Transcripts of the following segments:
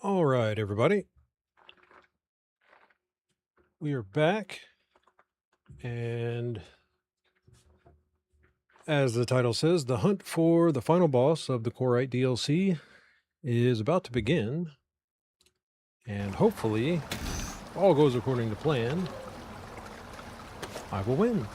All right, everybody. We are back, and as the title says, the hunt for the final boss of the Quarrite DLC is about to begin. And hopefully, all goes according to plan. I will win.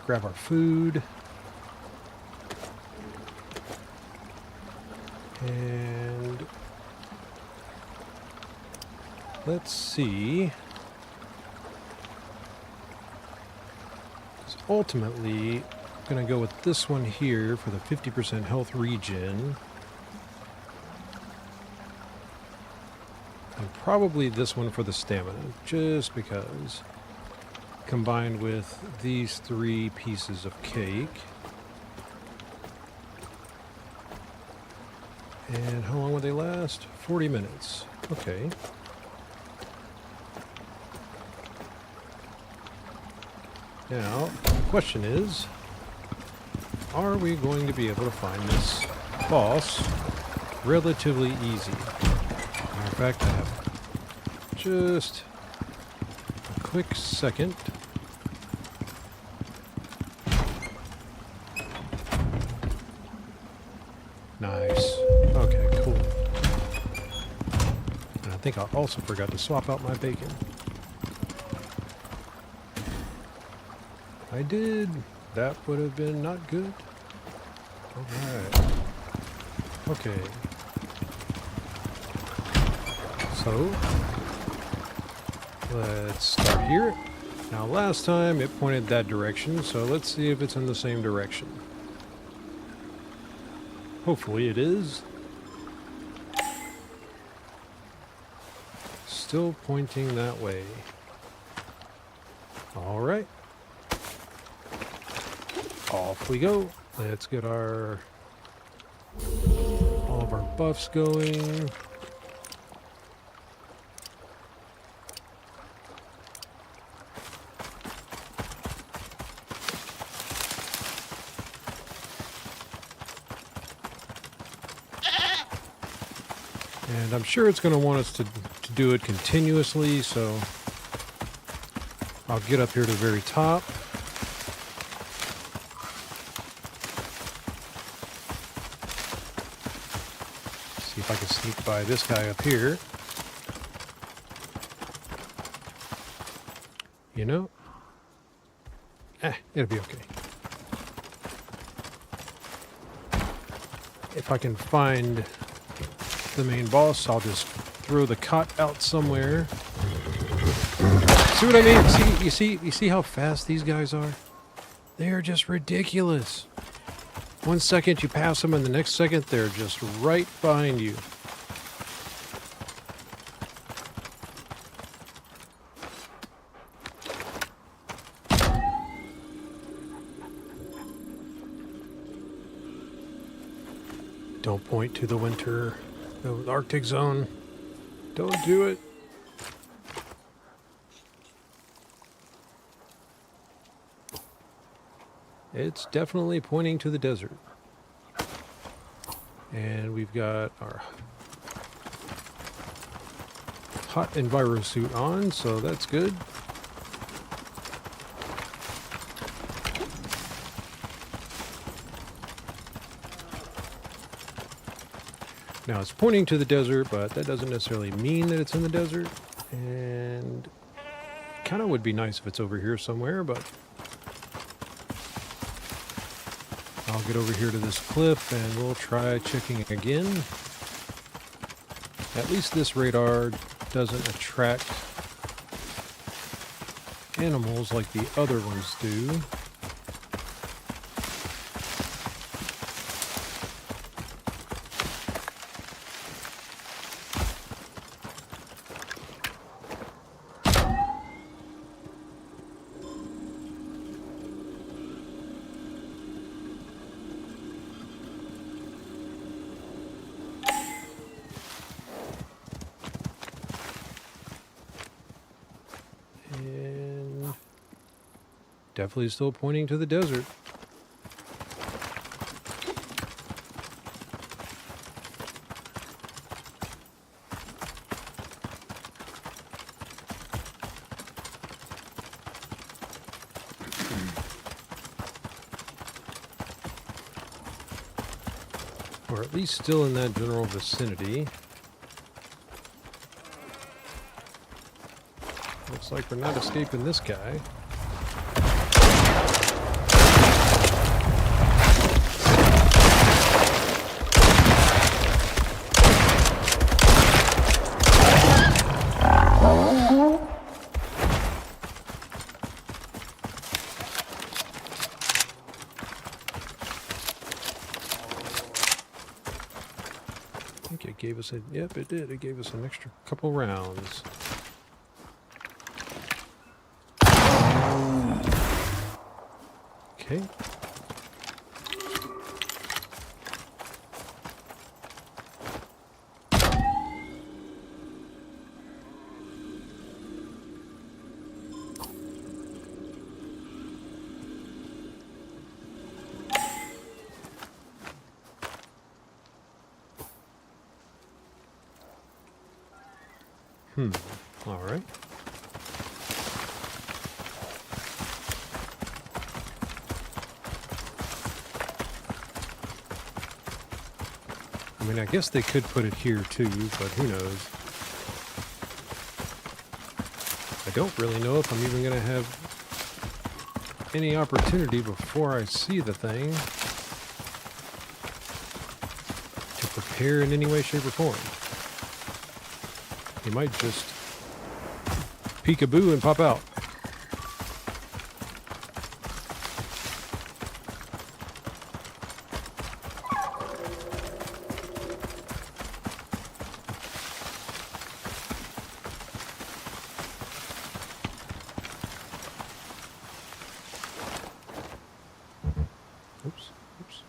Grab our food. And let's see. Because ultimately, I'm going to go with this one here for the 50% health regen. And probably this one for the stamina, just because. Combined with these 3 pieces of cake. And how long would they last? 40 minutes. Okay. Now, the question is, are we going to be able to find this boss relatively easy? Matter of fact, I have just a quick second. Nice. Okay, cool. And I think I also forgot to swap out my bacon. I did. That would have been not good. Alright. Okay. So, let's start here. Now last time it pointed that direction, so let's see if it's in the same direction. Hopefully it is. Still pointing that way. Alright. Off we go. Let's get all of our buffs going. And I'm sure it's going to want us to do it continuously, so I'll get up here to the very top. See if I can sneak by this guy up here. You know? It'll be okay. If I can find the main boss, I'll just throw the cot out somewhere. See what I mean? You see how fast these guys are? They are just ridiculous. 1 second you pass them, and the next second they're just right behind you. Don't point to the winter, the Arctic zone. Don't do it. It's definitely pointing to the desert. And we've got our hot enviro suit on, so that's good. Now it's pointing to the desert, but that doesn't necessarily mean that it's in the desert. And kind of would be nice if it's over here somewhere, but I'll get over here to this cliff and we'll try checking again. At least this radar doesn't attract animals like the other ones do. And definitely still pointing to the desert. Or at least still in that general vicinity. Looks like we're not escaping this guy. I think it gave us a, yep, it did. It gave us an extra couple rounds. Okay. All right. I mean, I guess they could put it here too, but who knows? I don't really know if I'm even going to have any opportunity before I see the thing to prepare in any way, shape, or form. He might just peekaboo and pop out. Oops, oops.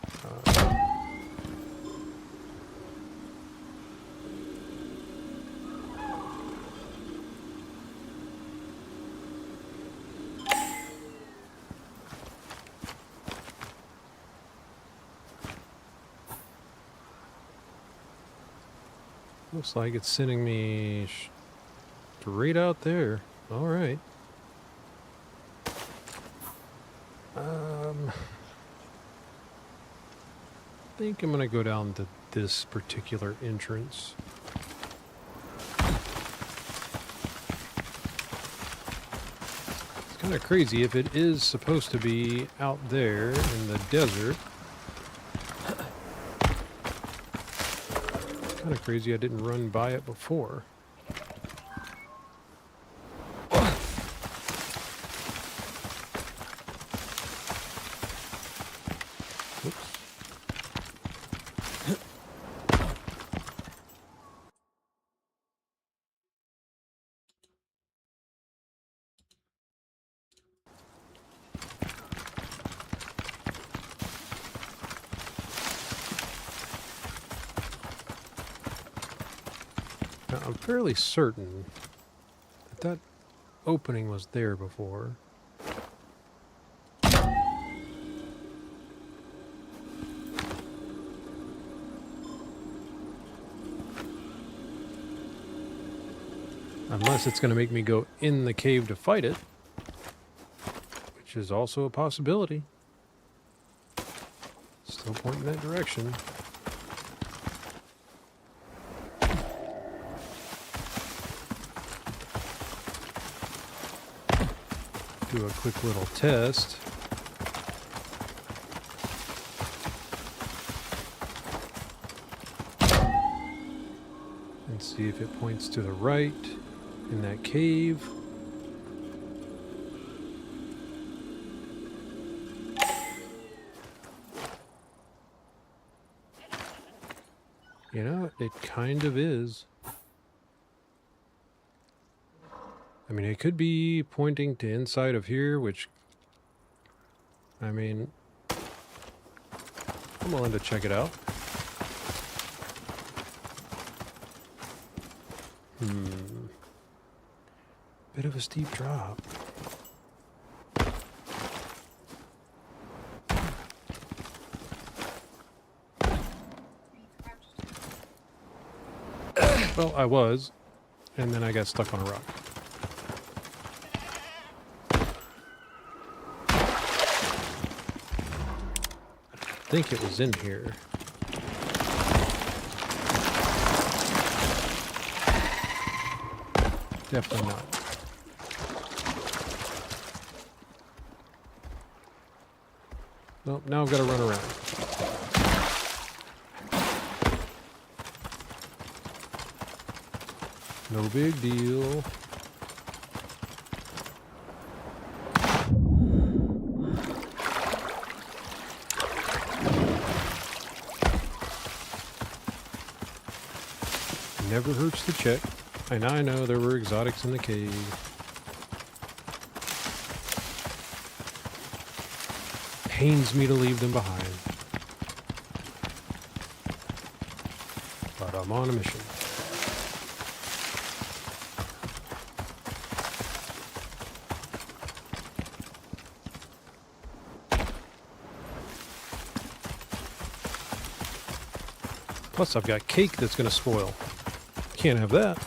Looks like it's sending me straight out there. All right. I think I'm going to go down to this particular entrance. It's kind of crazy if it is supposed to be out there in the desert. It's kind of crazy I didn't run by it before. Now, I'm fairly certain that that opening was there before. Unless it's going to make me go in the cave to fight it, which is also a possibility. Still pointing that direction. Do a quick little test. And see if it points to the right in that cave. You know, it kind of is. I mean, it could be pointing to inside of here, which, I mean, I'm willing to check it out. Bit of a steep drop. Well, I was, and then I got stuck on a rock. I think it was in here. Definitely not. Nope, now I've got to run around. No big deal. Never hurts to check. And I know there were exotics in the cave. Pains me to leave them behind. But I'm on a mission. Plus, I've got cake that's going to spoil. Can't have that.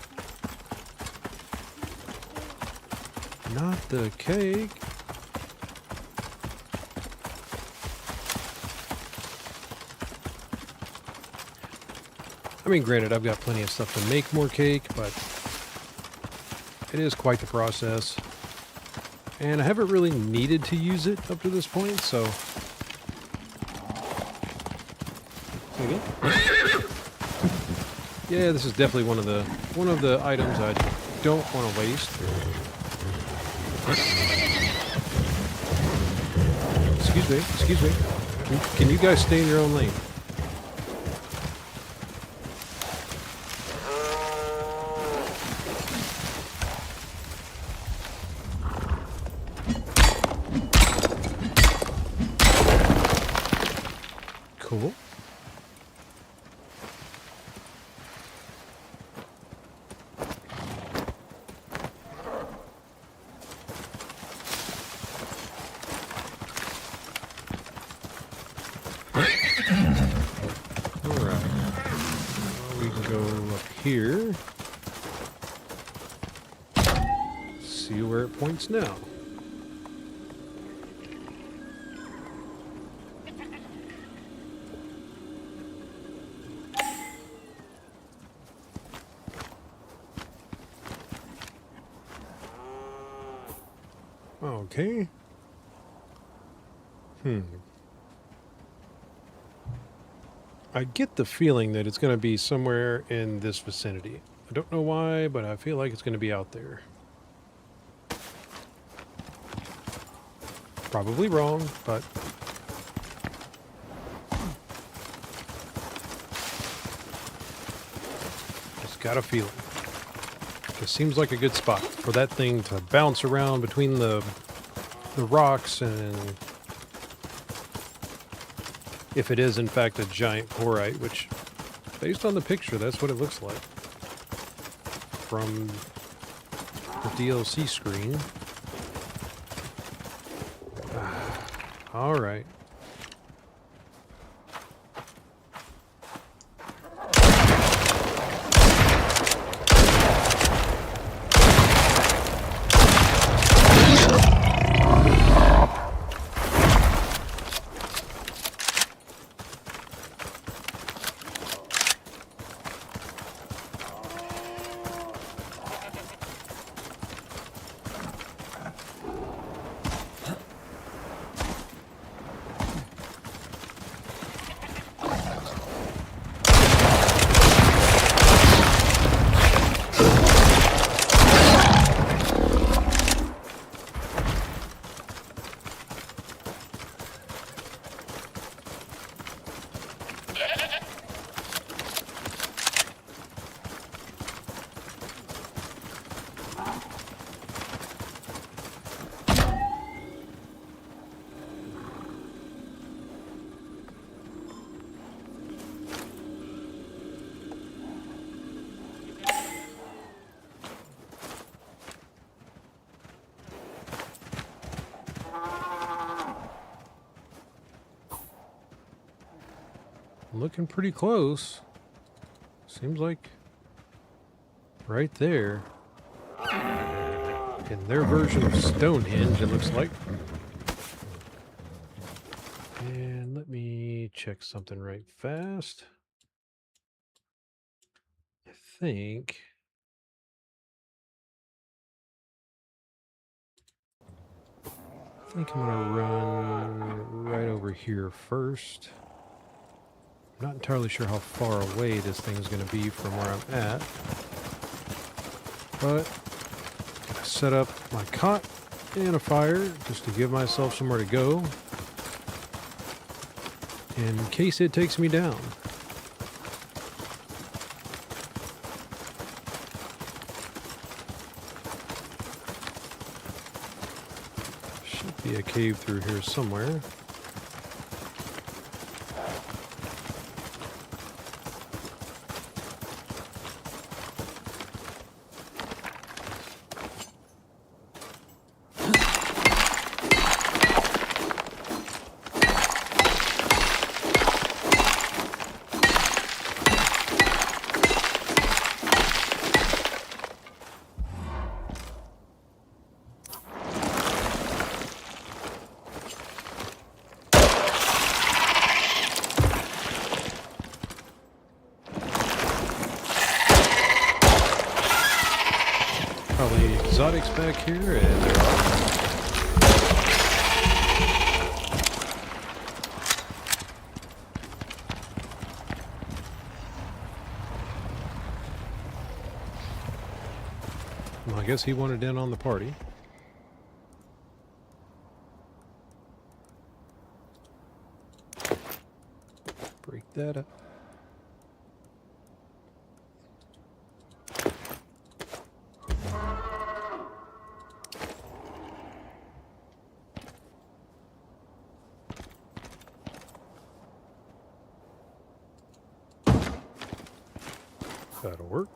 Not the cake. I mean, granted, I've got plenty of stuff to make more cake, but it is quite the process. And I haven't really needed to use it up to this point, so... Again? Yeah, this is definitely one of the items I don't want to waste. Excuse me. Can you guys stay in your own lane? Cool. Here. See where it points now. Okay. I get the feeling that it's going to be somewhere in this vicinity. I don't know why, but I feel like it's going to be out there. Probably wrong, but... just got a feeling. It seems like a good spot for that thing to bounce around between the rocks, and if it is in fact a giant Quarrite, which based on the picture that's what it looks like from the DLC screen. All right. looking pretty close. Seems like right there. In their version of Stonehenge, it looks like. And let me check something right fast. I think I'm gonna run right over here first. I'm not entirely sure how far away this thing's gonna be from where I'm at, but I'm gonna set up my cot and a fire just to give myself somewhere to go in case it takes me down. Should be a cave through here somewhere. Probably exotics back here, and there are. Well, I guess he wanted in on the party. Break that up. That'll work.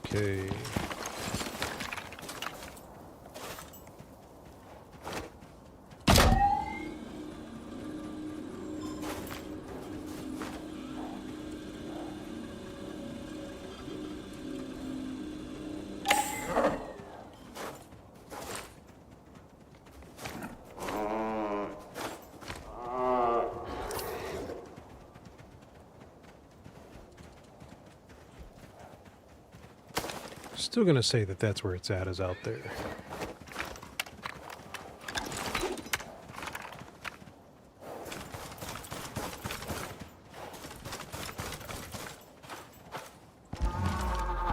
Okay. Still gonna say that that's where it's at, is out there.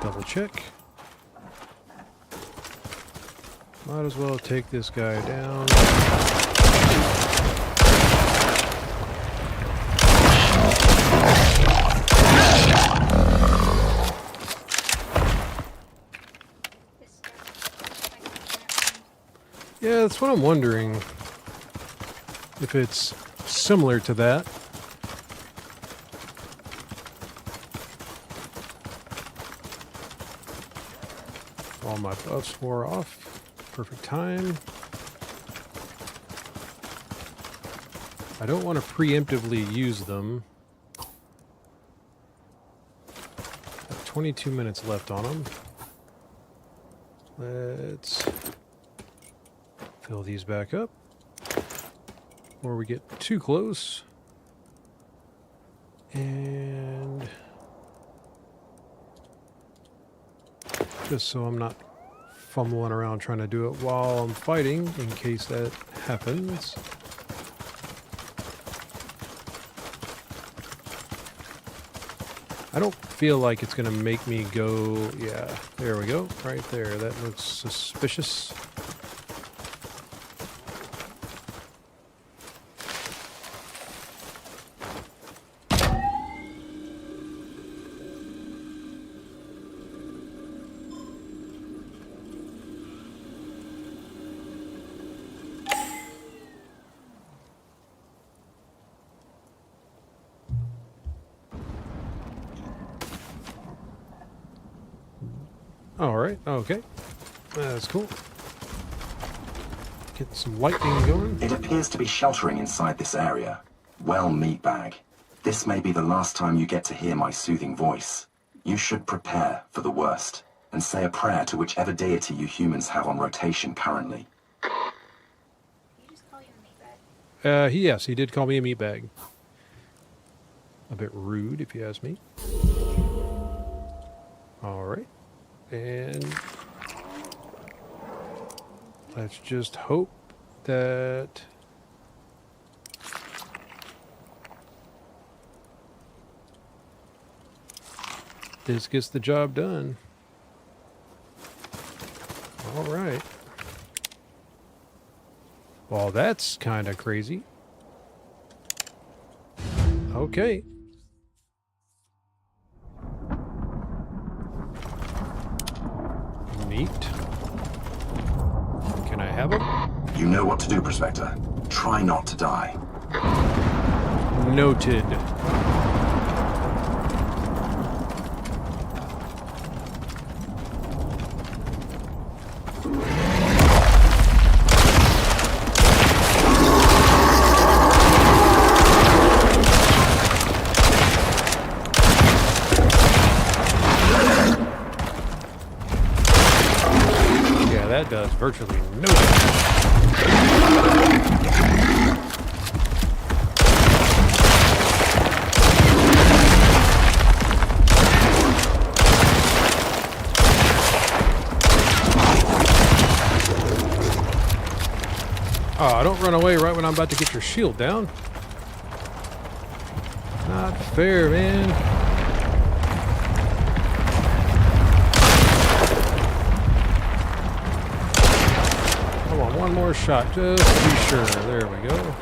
Double check. Might as well take this guy down. Yeah, that's what I'm wondering. If it's similar to that. All my buffs wore off. Perfect time. I don't want to preemptively use them. Got 22 minutes left on them. Let's fill these back up before we get too close. And just so I'm not fumbling around trying to do it while I'm fighting, in case that happens. I don't feel like it's going to make me go, yeah, there we go, right there. That looks suspicious. Alright, okay. That's cool. Getting some lightning going. It appears to be sheltering inside this area. Well, meatbag. This may be the last time you get to hear my soothing voice. You should prepare for the worst, and say a prayer to whichever deity you humans have on rotation currently. Did he just call you a meatbag? Yes, he did call me a meatbag. A bit rude, if you ask me. Alright. And let's just hope that this gets the job done. Alright. Well, that's kind of crazy. Okay. Neat. Can I have him? You know what to do, Prospector. Try not to die. Noted. That does virtually no Oh, don't run away right when I'm about to get your shield down. Not fair, man. One more shot, just to be sure. There we go.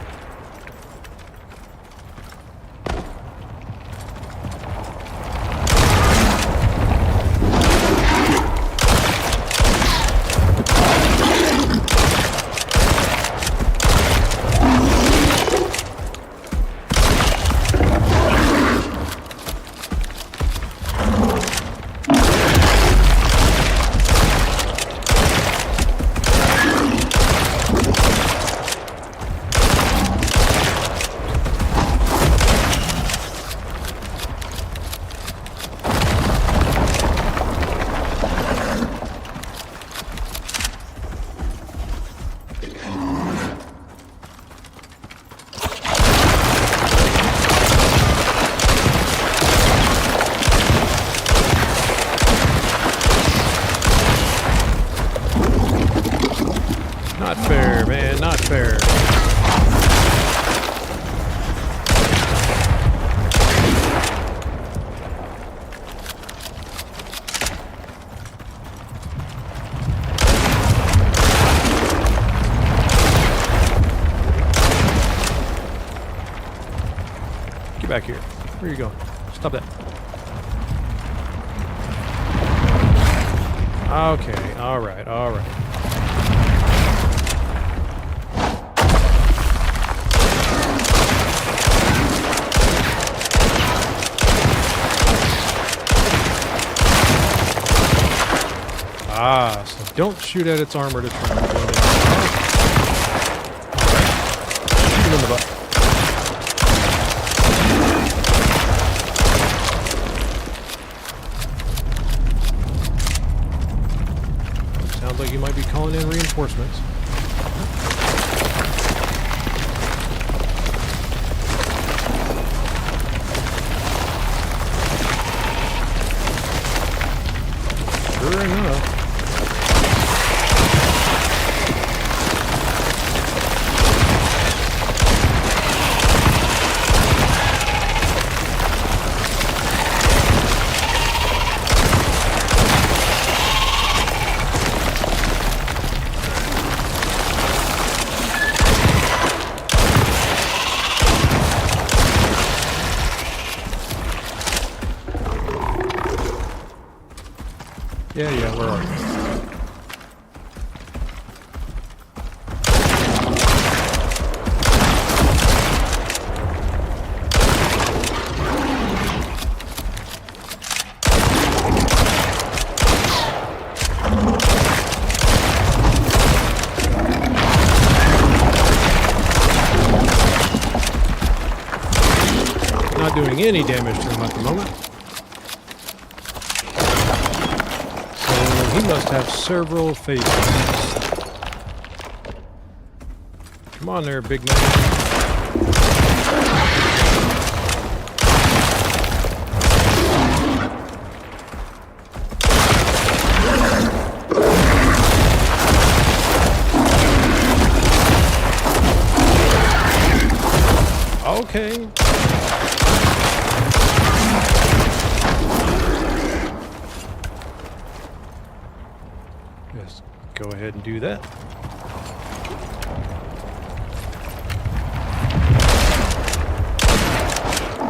Not fair, man, not fair. Get back here. Where are you going? Stop that. Okay, alright, alright. Ah, so don't shoot at its armor to try and blow it. Shoot in the butt. Sounds like you might be calling in reinforcements. Sure enough. Yeah, where are you? doing any damage to him at the moment. So he must have several phases. Come on there, big man. Okay. Just go ahead and do that.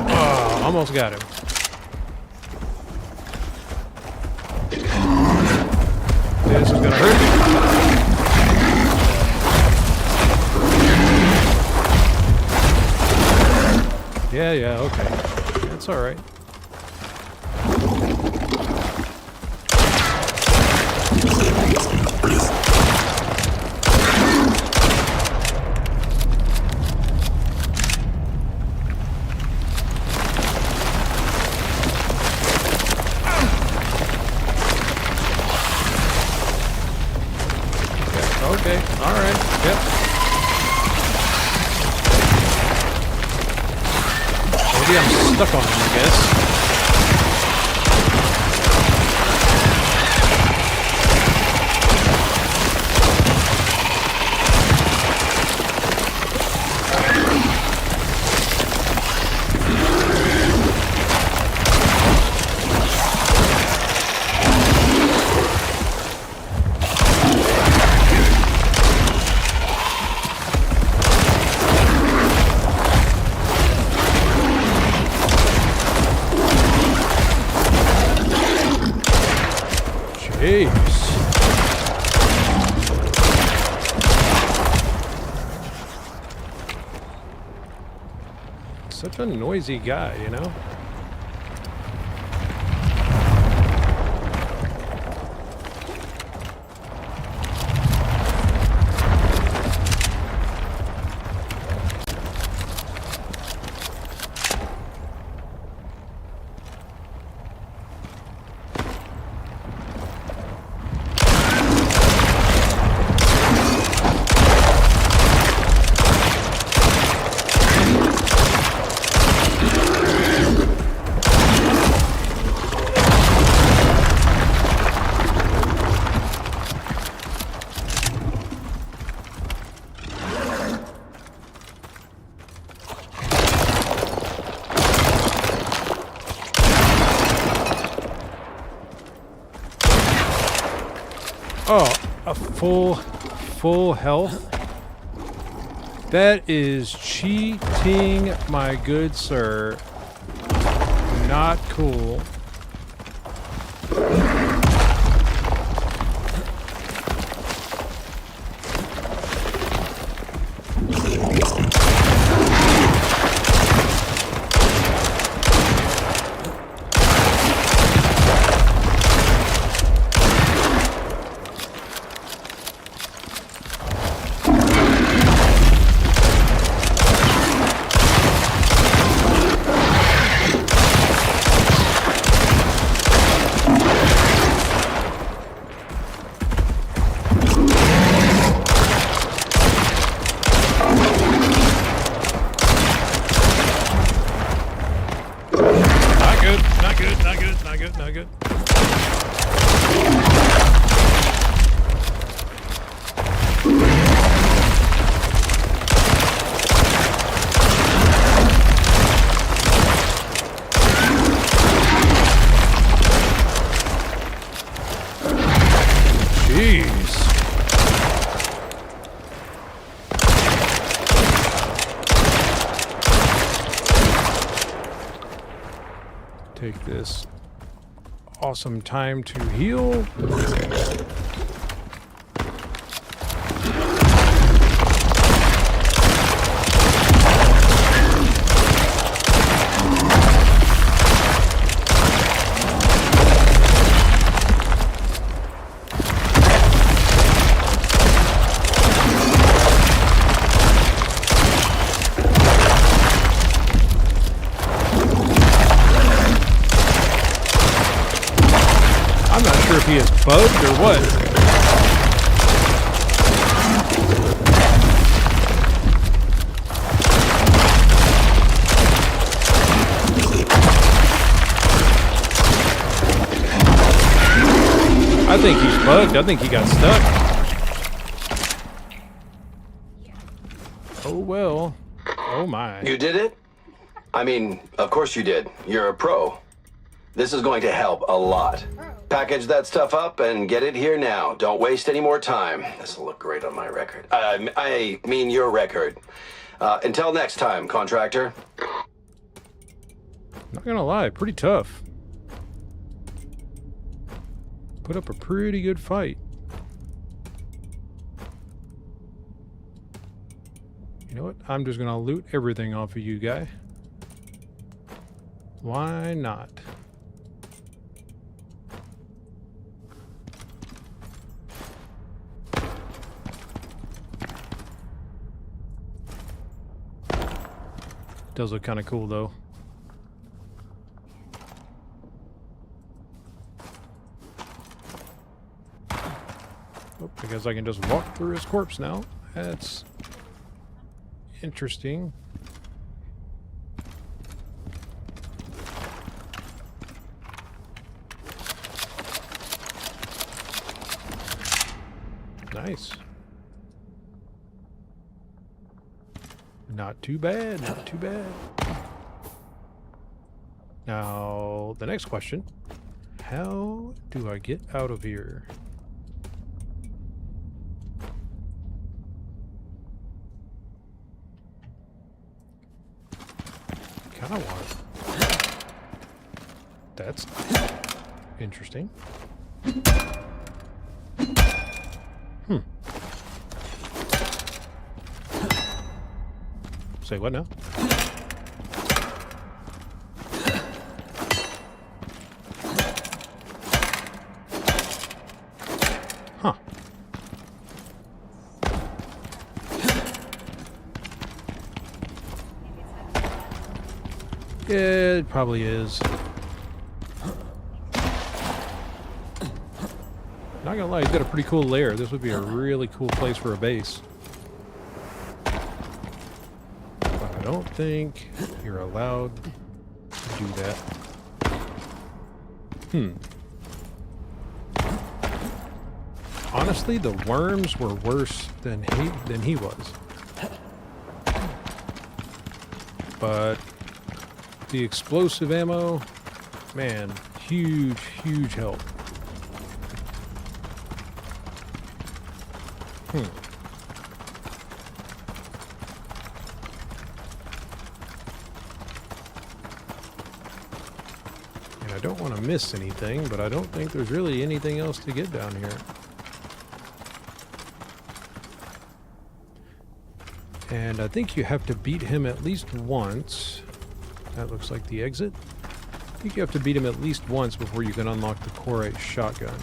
Oh, almost got him. This is gonna hurt me. Yeah, okay. That's all right. Okay, all right, yep. Maybe I'm stuck on him, I guess. Jeez. Such a noisy guy, you know? Oh, a full health? That is cheating, my good sir. Not cool. Not good. Jeez. Take this awesome time to heal. bugged or what? I think he's bugged. I think he got stuck. Oh well. Oh my. You did it? I mean, of course you did. You're a pro. This is going to help a lot. Package that stuff up and get it here now. Don't waste any more time. This will look great on my record. I mean your record. Until next time, contractor. Not gonna lie, pretty tough. Put up a pretty good fight. You know what? I'm just gonna loot everything off of you, guy. Why not? Does look kind of cool, though. Oh, I guess I can just walk through his corpse now. That's interesting. Nice. Not too bad, not too bad. Now, the next question. How do I get out of here? Kinda want it. That's interesting. Say what now? Huh. Yeah, it probably is. Not gonna lie, he's got a pretty cool lair. This would be a really cool place for a base. But I don't think you're allowed to do that. Honestly, the worms were worse than he was. But the explosive ammo, man, huge, huge help. And I don't want to miss anything, but I don't think there's really anything else to get down here. And I think you have to beat him at least once. That looks like the exit. I think you have to beat him at least once before you can unlock the Quarrite shotgun.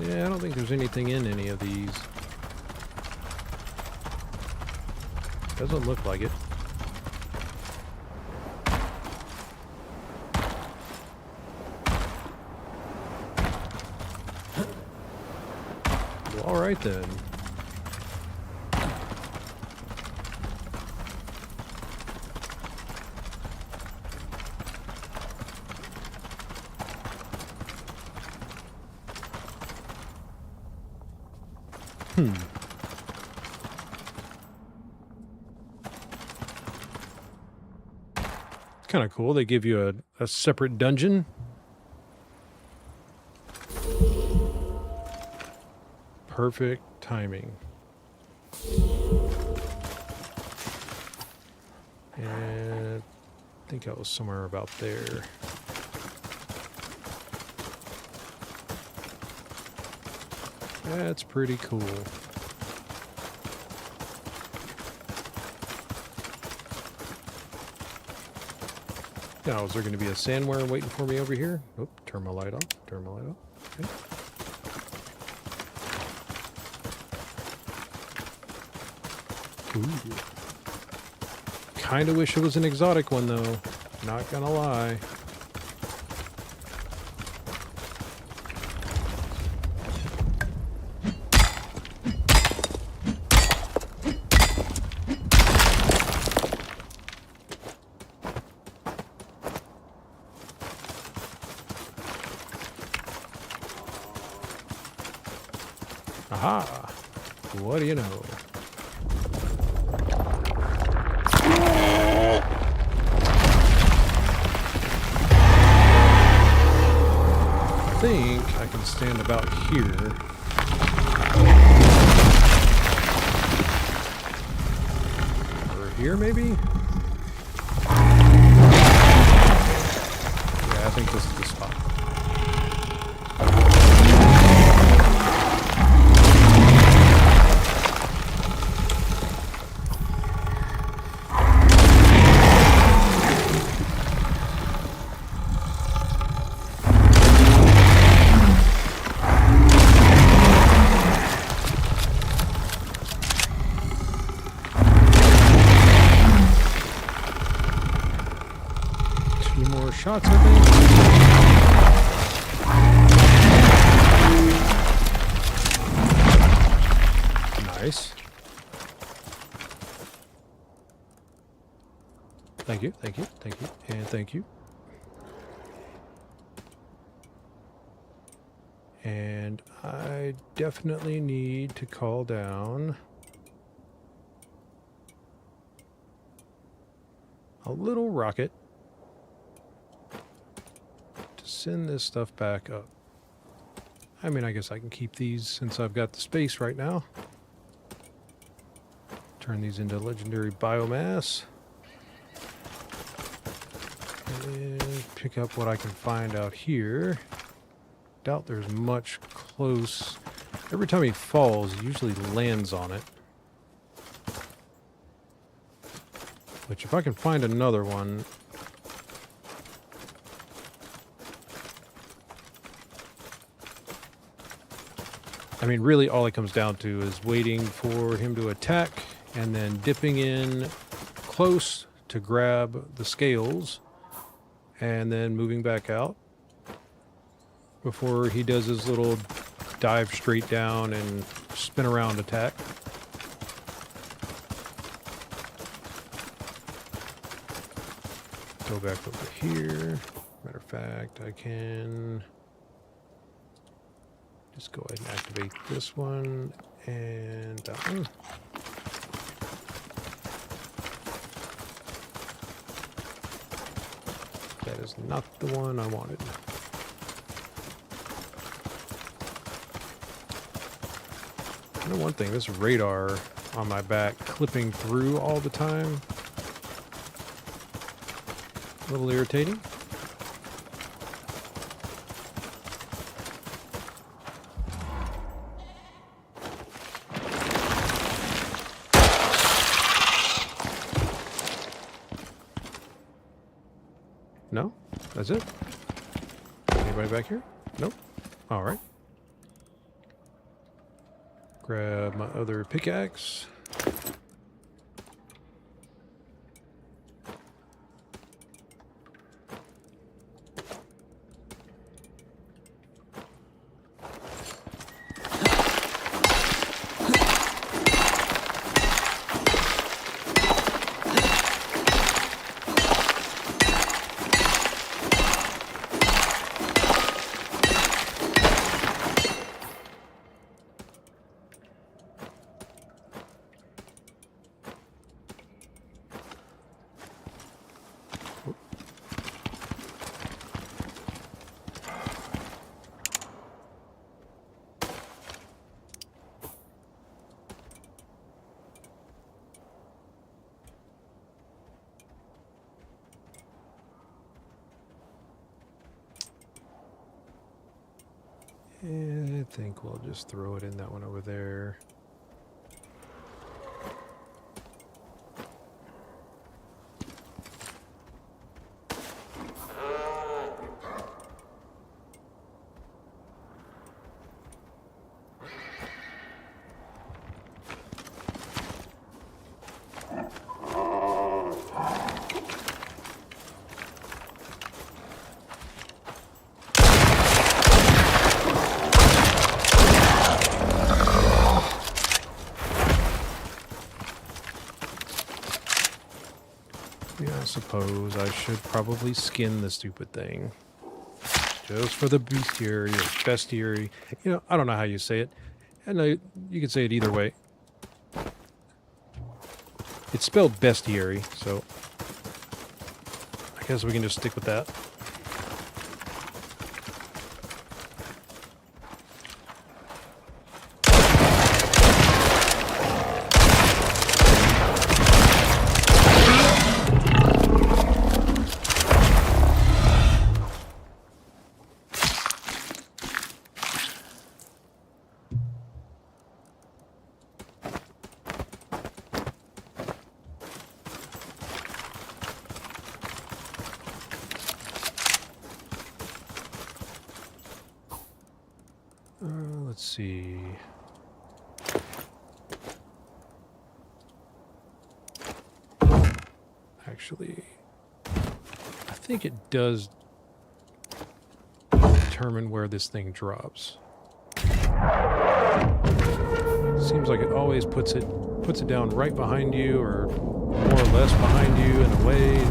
Yeah, I don't think there's anything in any of these. Doesn't look like it. Well, all right then. Kind of cool. They give you a separate dungeon. Perfect timing. And I think I was somewhere about there. That's pretty cool. Now, is there going to be a sand worm waiting for me over here? Oh, turn my light off. Turn my light off. Okay. Ooh. Kinda wish it was an exotic one, though. Not gonna lie. Aha! What do you know? I think I can stand about here. Or here, maybe? Yeah, I think this is the spot. 2 more shots, I think. Nice. Thank you, thank you, thank you, and thank you. And I definitely need to call down a little rocket to send this stuff back up. I mean, I guess I can keep these since I've got the space right now. Turn these into legendary biomass. And pick up what I can find out here. Doubt there's much close. Every time he falls, he usually lands on it. Which, if I can find another one... I mean, really all it comes down to is waiting for him to attack and then dipping in close to grab the scales and then moving back out before he does his little dive straight down and spin around attack. Go back over here. Matter of fact, I can just go ahead and activate this one and that one. That is not the one I wanted. You know one thing, this radar on my back clipping through all the time. A little irritating. No? That's it? Anybody back here? Nope. Alright. Grab my other pickaxe. And I think we'll just throw it in that one over there. suppose I should probably skin the stupid thing. Just for the bestiary or bestiary. You know, I don't know how you say it. And you can say it either way. It's spelled bestiary, so I guess we can just stick with that. Let's see. Actually, I think it does determine where this thing drops. Seems like it always puts it down right behind you, or more or less behind you in a way.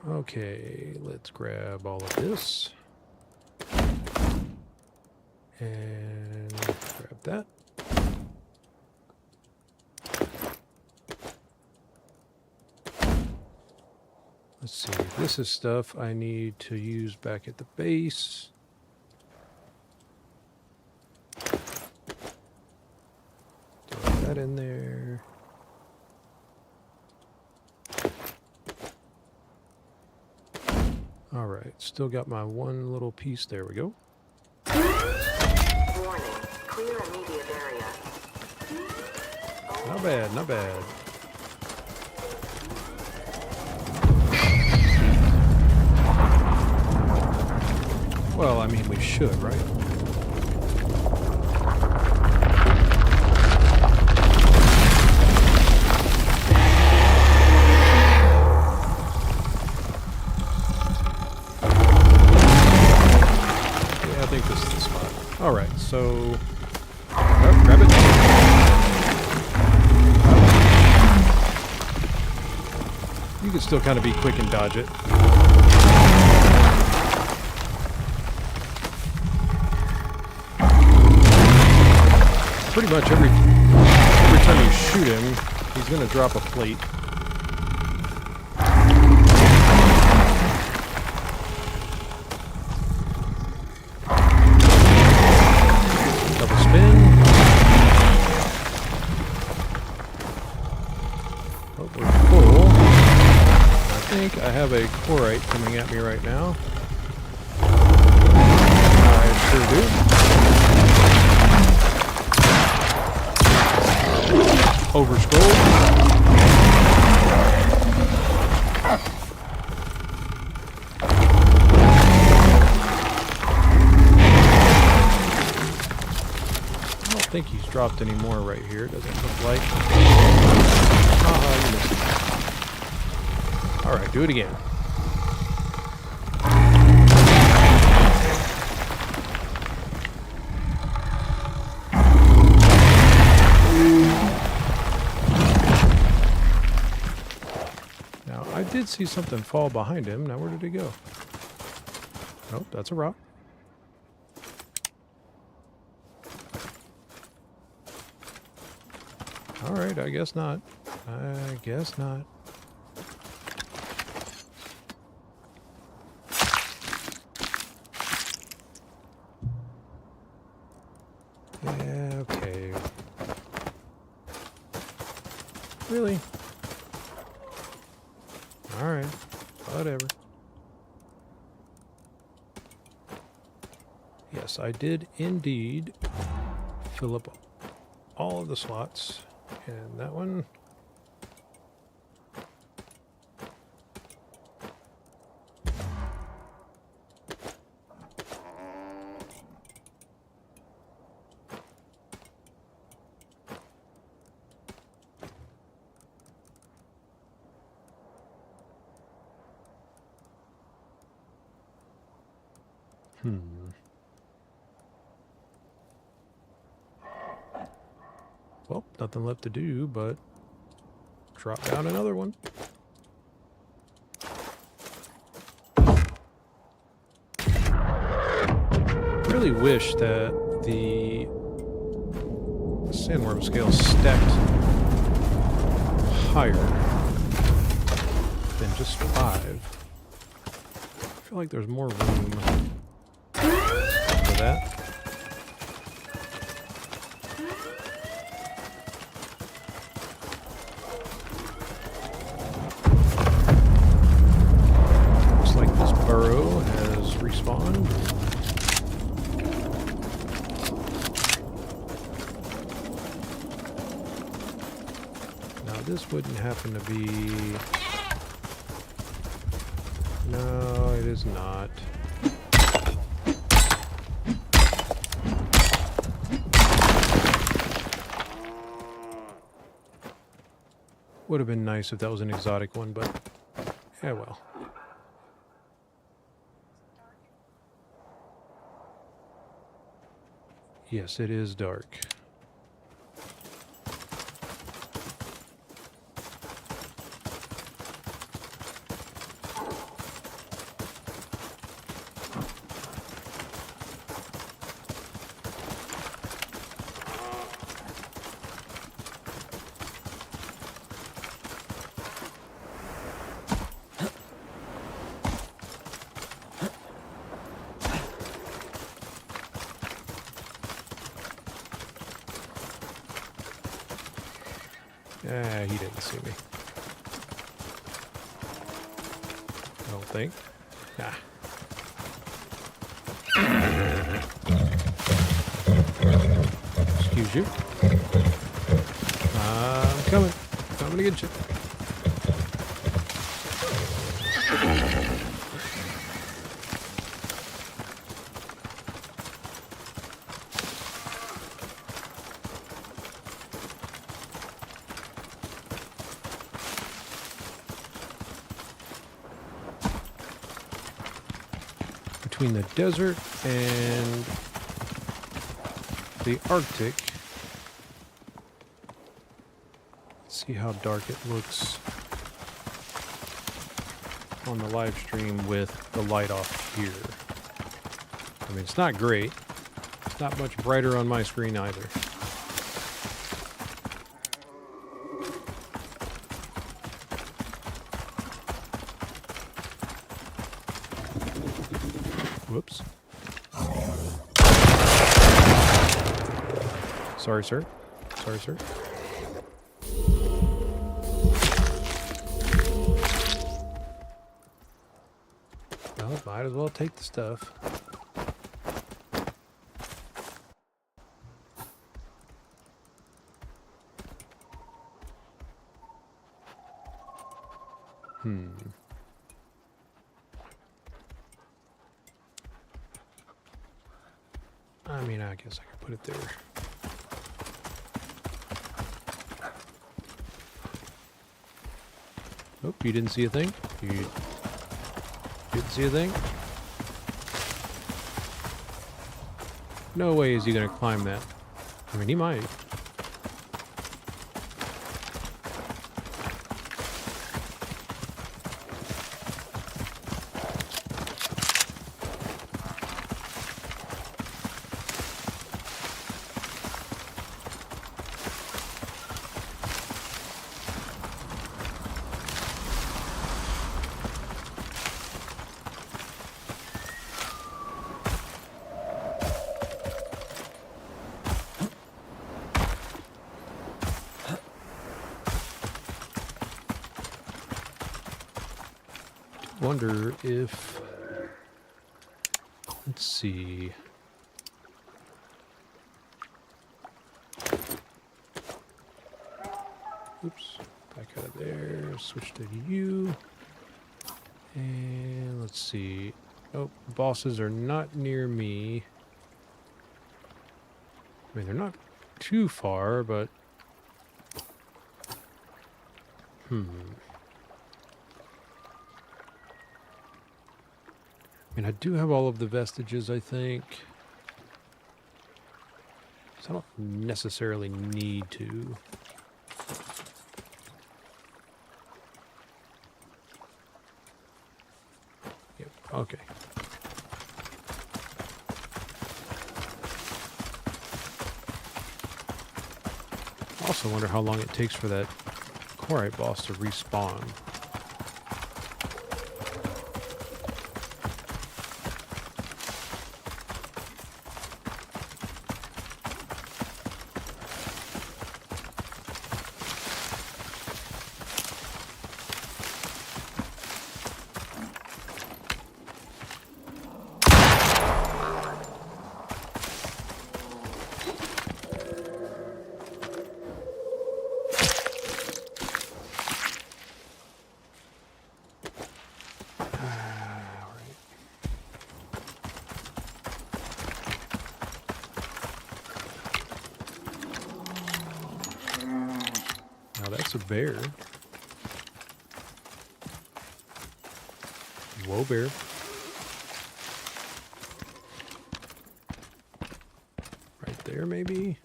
Okay, let's grab all of this. And grab that. Let's see, this is stuff I need to use back at the base. Throw that in there. All right, still got my one little piece. There we go. Warning, clear immediate area. Not bad, not bad. Well, I mean, we should, right? Yeah, I think this is the spot. All right, so grab it. You can still kind of be quick and dodge it. Pretty much every time you shoot him, he's going to drop a plate. Double spin. Oh, we're full. I think I have a Quarrite coming at me right now. I sure do. Over scroll. I don't think he's dropped any more right here. Doesn't look like. You missed it. All right, do it again. I did see something fall behind him. Now where did he go? Nope, that's a rock. Alright, I guess not. I guess not. Yeah, okay. Really? Alright, whatever. Yes, I did indeed fill up all of the slots. And that one... Well, nothing left to do but drop down another one. Really wish that the sandworm scale stacked higher than just 5. I feel like there's more room for that. Looks like this burrow has respawned. This wouldn't happen to be... No, it is not. Would have been nice if that was an exotic one, but... yeah, well. Yes, it is dark. Ah, he didn't see me. I don't think. Nah. Excuse you. I'm coming. Coming to get you. Between the desert and the Arctic. Let's see how dark it looks on the live stream with the light off here. I mean, it's not great. It's not much brighter on my screen either. Whoops. Sorry, sir. Sorry, sir. Well, might as well take the stuff. I mean, I guess I could put it there. Oh, you didn't see a thing? You didn't see a thing? No way is he gonna climb that. I mean, he might. Wonder if, let's see, oops, back out of there, switch to you, and let's see, oh, bosses are not near me. I mean, they're not too far, but, I mean, I do have all of the vestiges, I think. I don't necessarily need to. Yep, okay. I also wonder how long it takes for that Quarrite boss to respawn. Now that's a bear. Whoa, bear. Right there, maybe?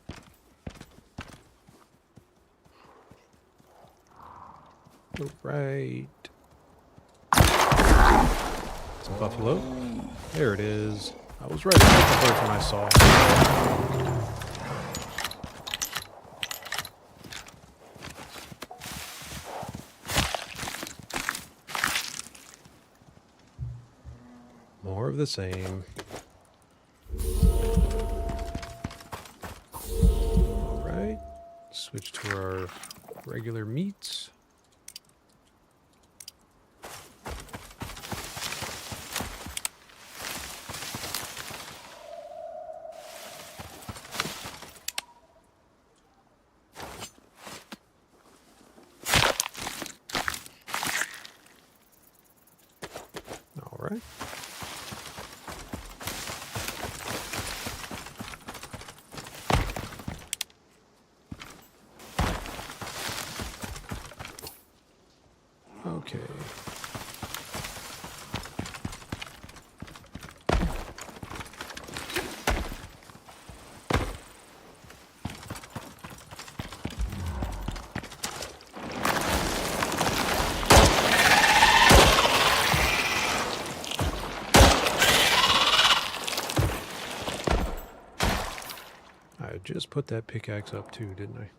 Oh, right. It's a buffalo. There it is. I was right about the first one I saw. More of the same. Alright. Switch to our regular meats. Alright. Okay. I just put that pickaxe up too, didn't I?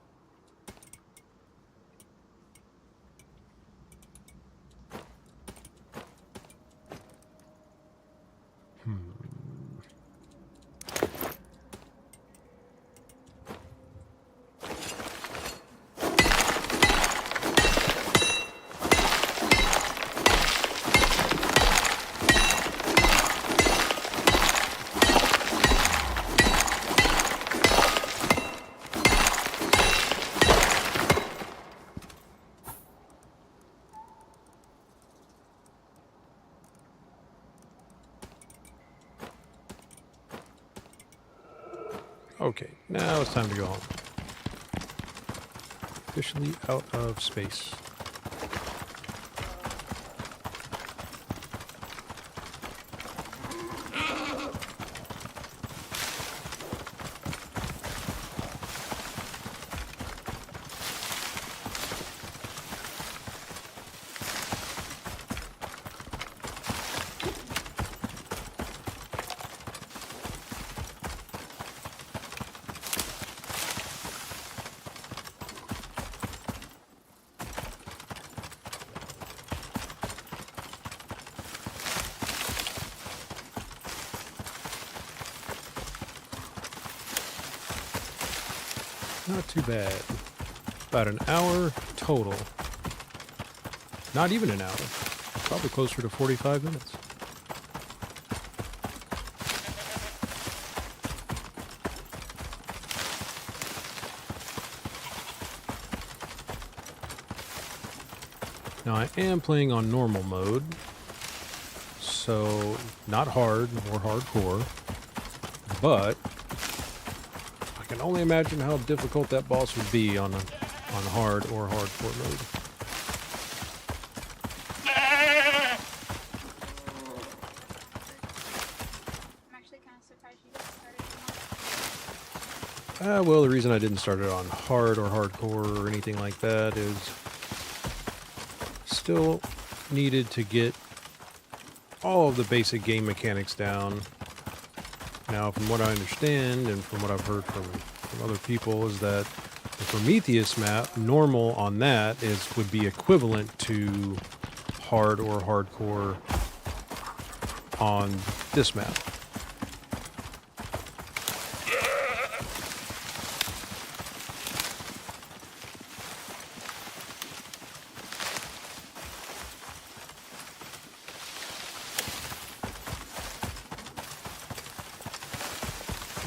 Okay, now it's time to go home. Officially out of space. Not too bad. About an hour total. Not even an hour. Probably closer to 45 minutes. Now I am playing on normal mode, so not hard or hardcore, but I can only imagine how difficult that boss would be on hard or hardcore mode. I'm actually kind of surprised you guys started Well, the reason I didn't start it on hard or hardcore or anything like that is still needed to get all of the basic game mechanics down. Now, from what I understand and from what I've heard from other people is that the Prometheus map, normal on that would be equivalent to hard or hardcore on this map.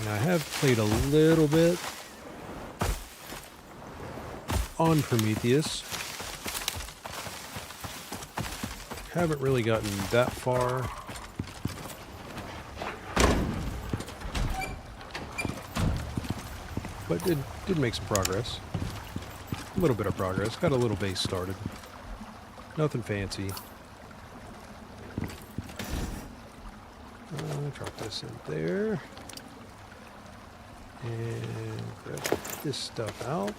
And I have played a little bit on Prometheus. Haven't really gotten that far. But did make some progress. A little bit of progress. Got a little base started. Nothing fancy. Drop this in there. And grab this stuff out.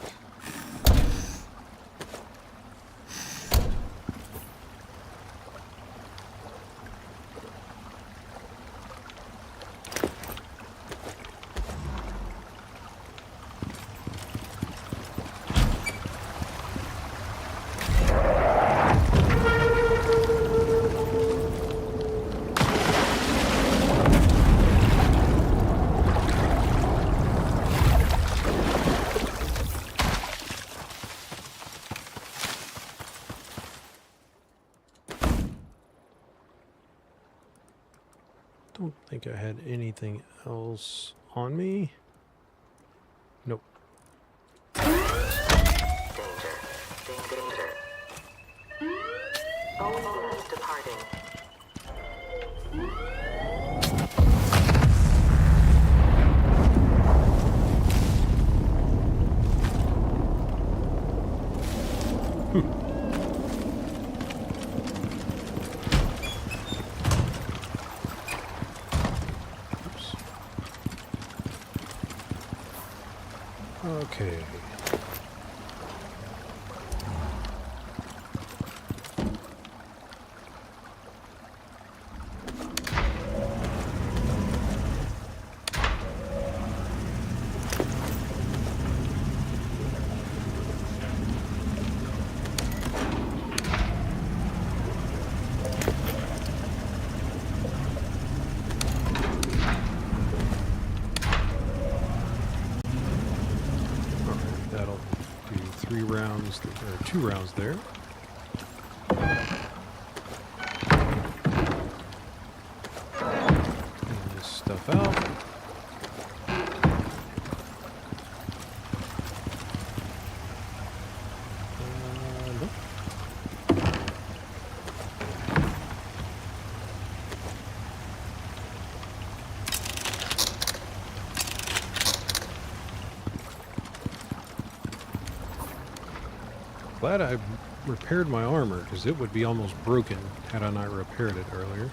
Don't think I had anything else on me. Nope. Danger. Danger. OES departing. Okay. That'll do 3 rounds, or 2 rounds there. Clean this stuff out. Nope. Glad I repaired my armor, because it would be almost broken had I not repaired it earlier.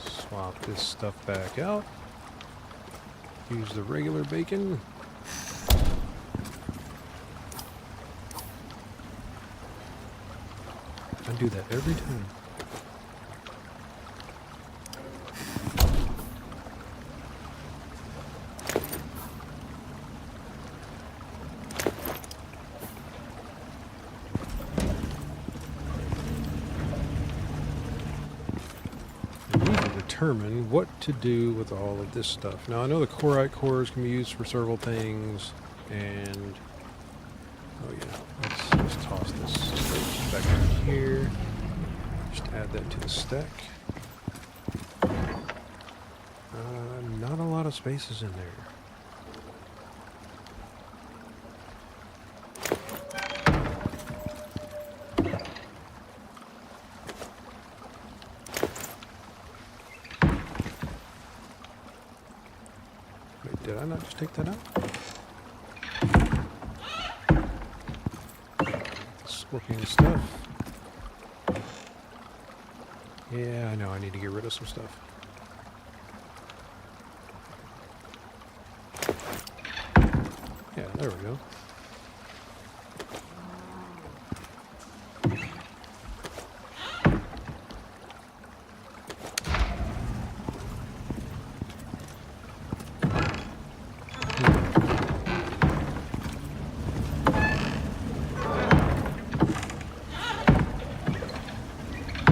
Swap this stuff back out. Use the regular bacon. I do that every time. Determine what to do with all of this stuff. Now I know the Quarrite cores can be used for several things, and oh yeah, let's just toss this back in here. Just add that to the stack. Not a lot of spaces in there. Did I not just take that out? Scorpion stuff. Yeah, I know I need to get rid of some stuff. There we go.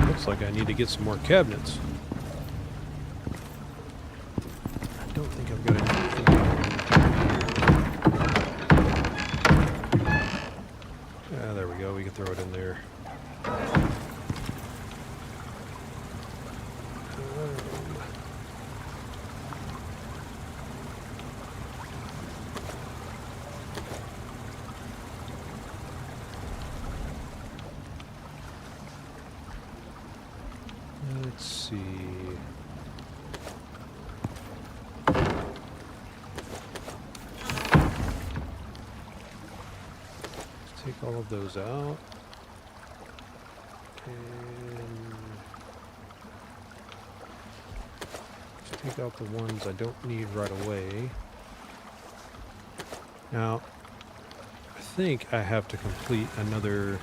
Looks like I need to get some more cabinets. I don't think I've got anything. Ah, there we go. We can throw it in there. Let's see. Let's take all of those out. And let's take out the ones I don't need right away. Now, I think I have to complete another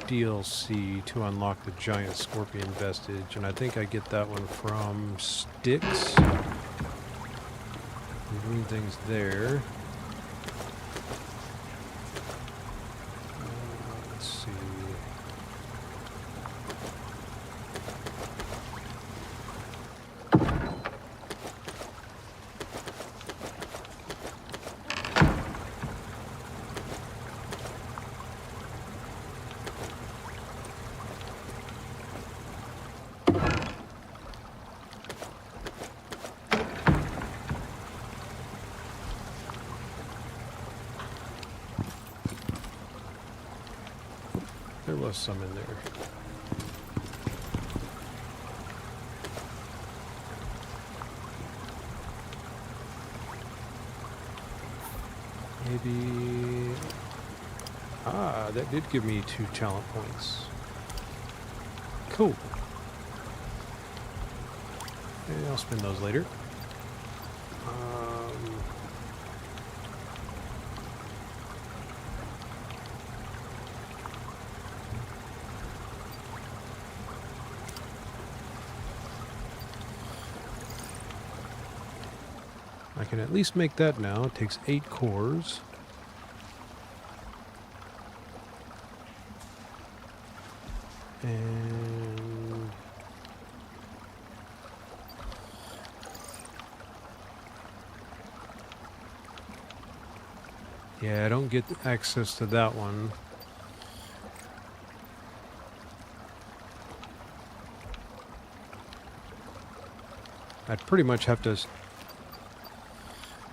DLC to unlock the giant scorpion vestige, and I think I get that one from sticks. Doing things there. Let's see. There was some in there. Maybe... Ah, that did give me 2 talent points. Cool. Maybe I'll spend those later. I can at least make that now. It takes 8 cores. And yeah, I don't get access to that one. I'd pretty much have to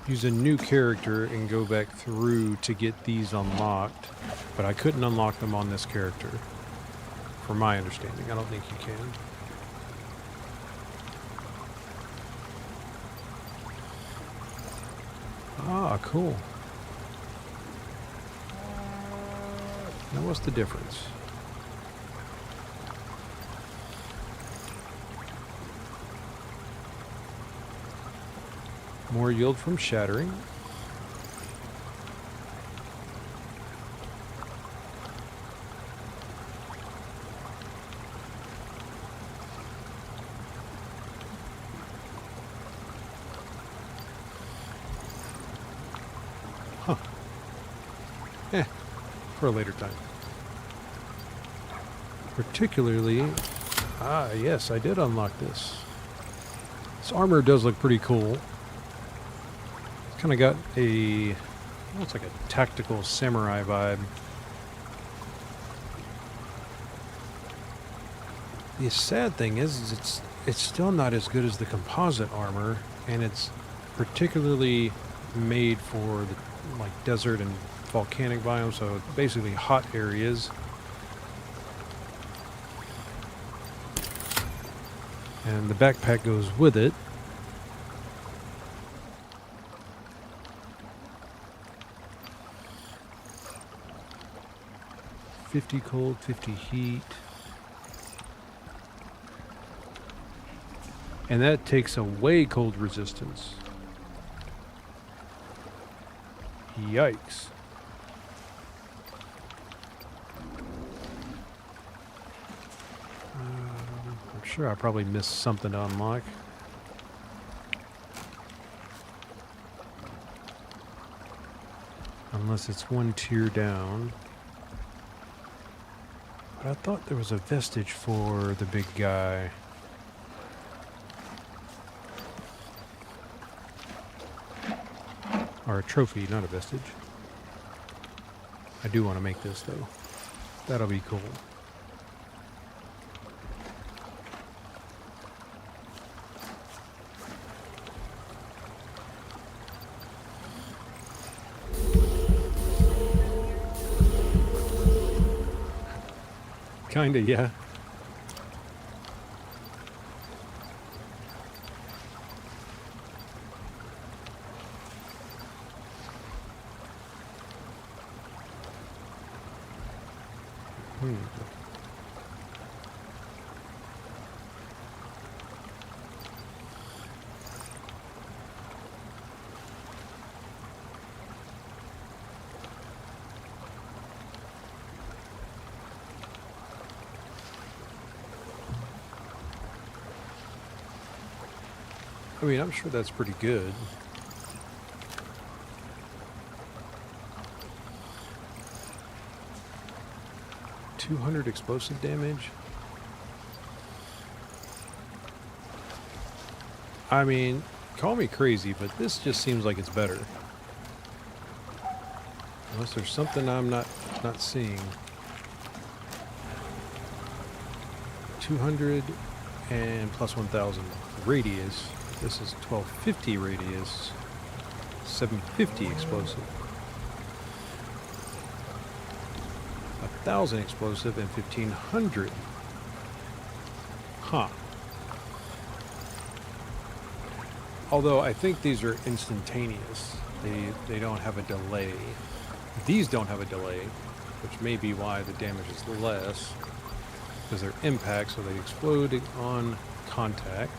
use a new character and go back through to get these unlocked, but I couldn't unlock them on this character, from my understanding. I don't think you can. Ah, cool. Now what's the difference? More yield from shattering. Huh. For a later time. Particularly, yes, I did unlock this. This armor does look pretty cool. Kind of got a, looks like a tactical samurai vibe. The sad thing is it's still not as good as the composite armor, and it's particularly made for the like desert and volcanic biomes, so basically hot areas. And the backpack goes with it. $50 cold, 50 heat. And that takes away cold resistance. Yikes. I'm sure I probably missed something to unlock. Unless it's one tier down. But I thought there was a vestige for the big guy. Or a trophy, not a vestige. I do want to make this, though. That'll be cool. Kinda, yeah. I mean, I'm sure that's pretty good. $200 explosive damage? I mean, call me crazy, but this just seems like it's better. Unless there's something I'm not seeing. 200 and plus 1,000 radius. This is 1250 radius, 750 explosive, 1,000 explosive, and 1,500. Huh. Although I think these are instantaneous. They don't have a delay. These don't have a delay, which may be why the damage is less, because they're impact, so they explode on contact.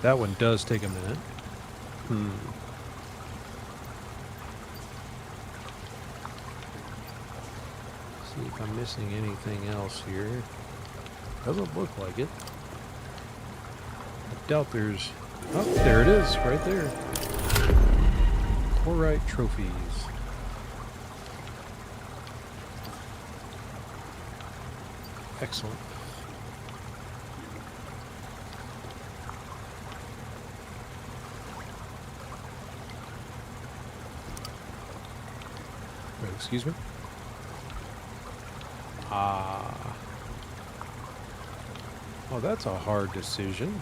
That one does take a minute. See if I'm missing anything else here. Doesn't look like it. I doubt there's... Oh, there it is, right there. Quarrite trophies. Excellent. Wait, excuse me? Ah. Oh, that's a hard decision.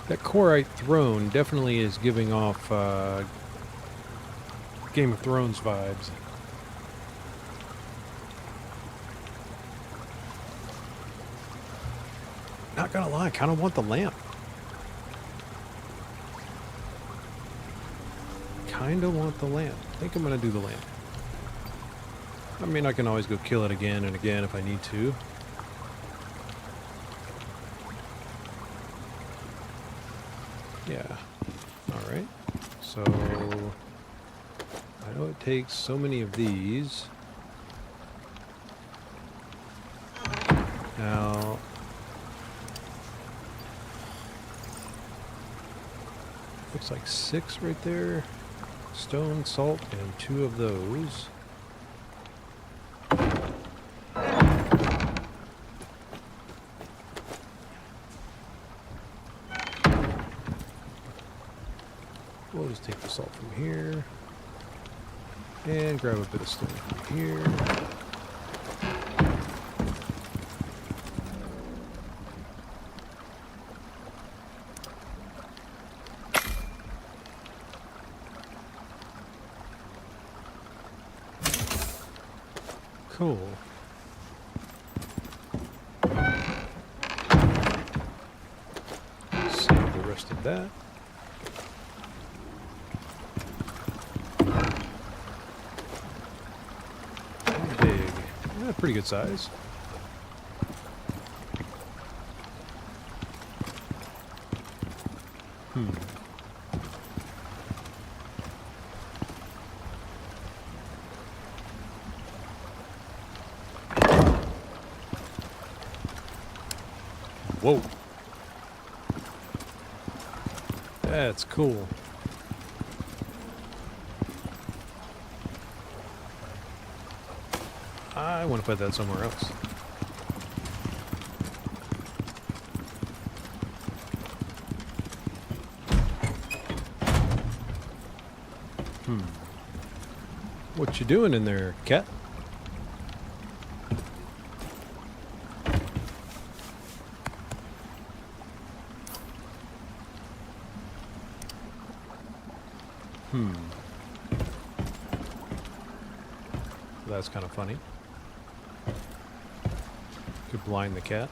That Quarrite throne definitely is giving off Game of Thrones vibes. Not gonna lie, I kind of want the lamp. Kind of want the lamp. I think I'm gonna do the lamp. I mean, I can always go kill it again and again if I need to. Yeah. Alright. So... I know it takes so many of these. Now... looks like 6 right there. Stone, salt, and 2 of those. We'll just take the salt from here. And grab a bit of stone from here. Cool. Save the rest of that. Pretty good size. Whoa. That's cool. I want to put that somewhere else. What you doing in there, cat? That's kind of funny. Could blind the cat.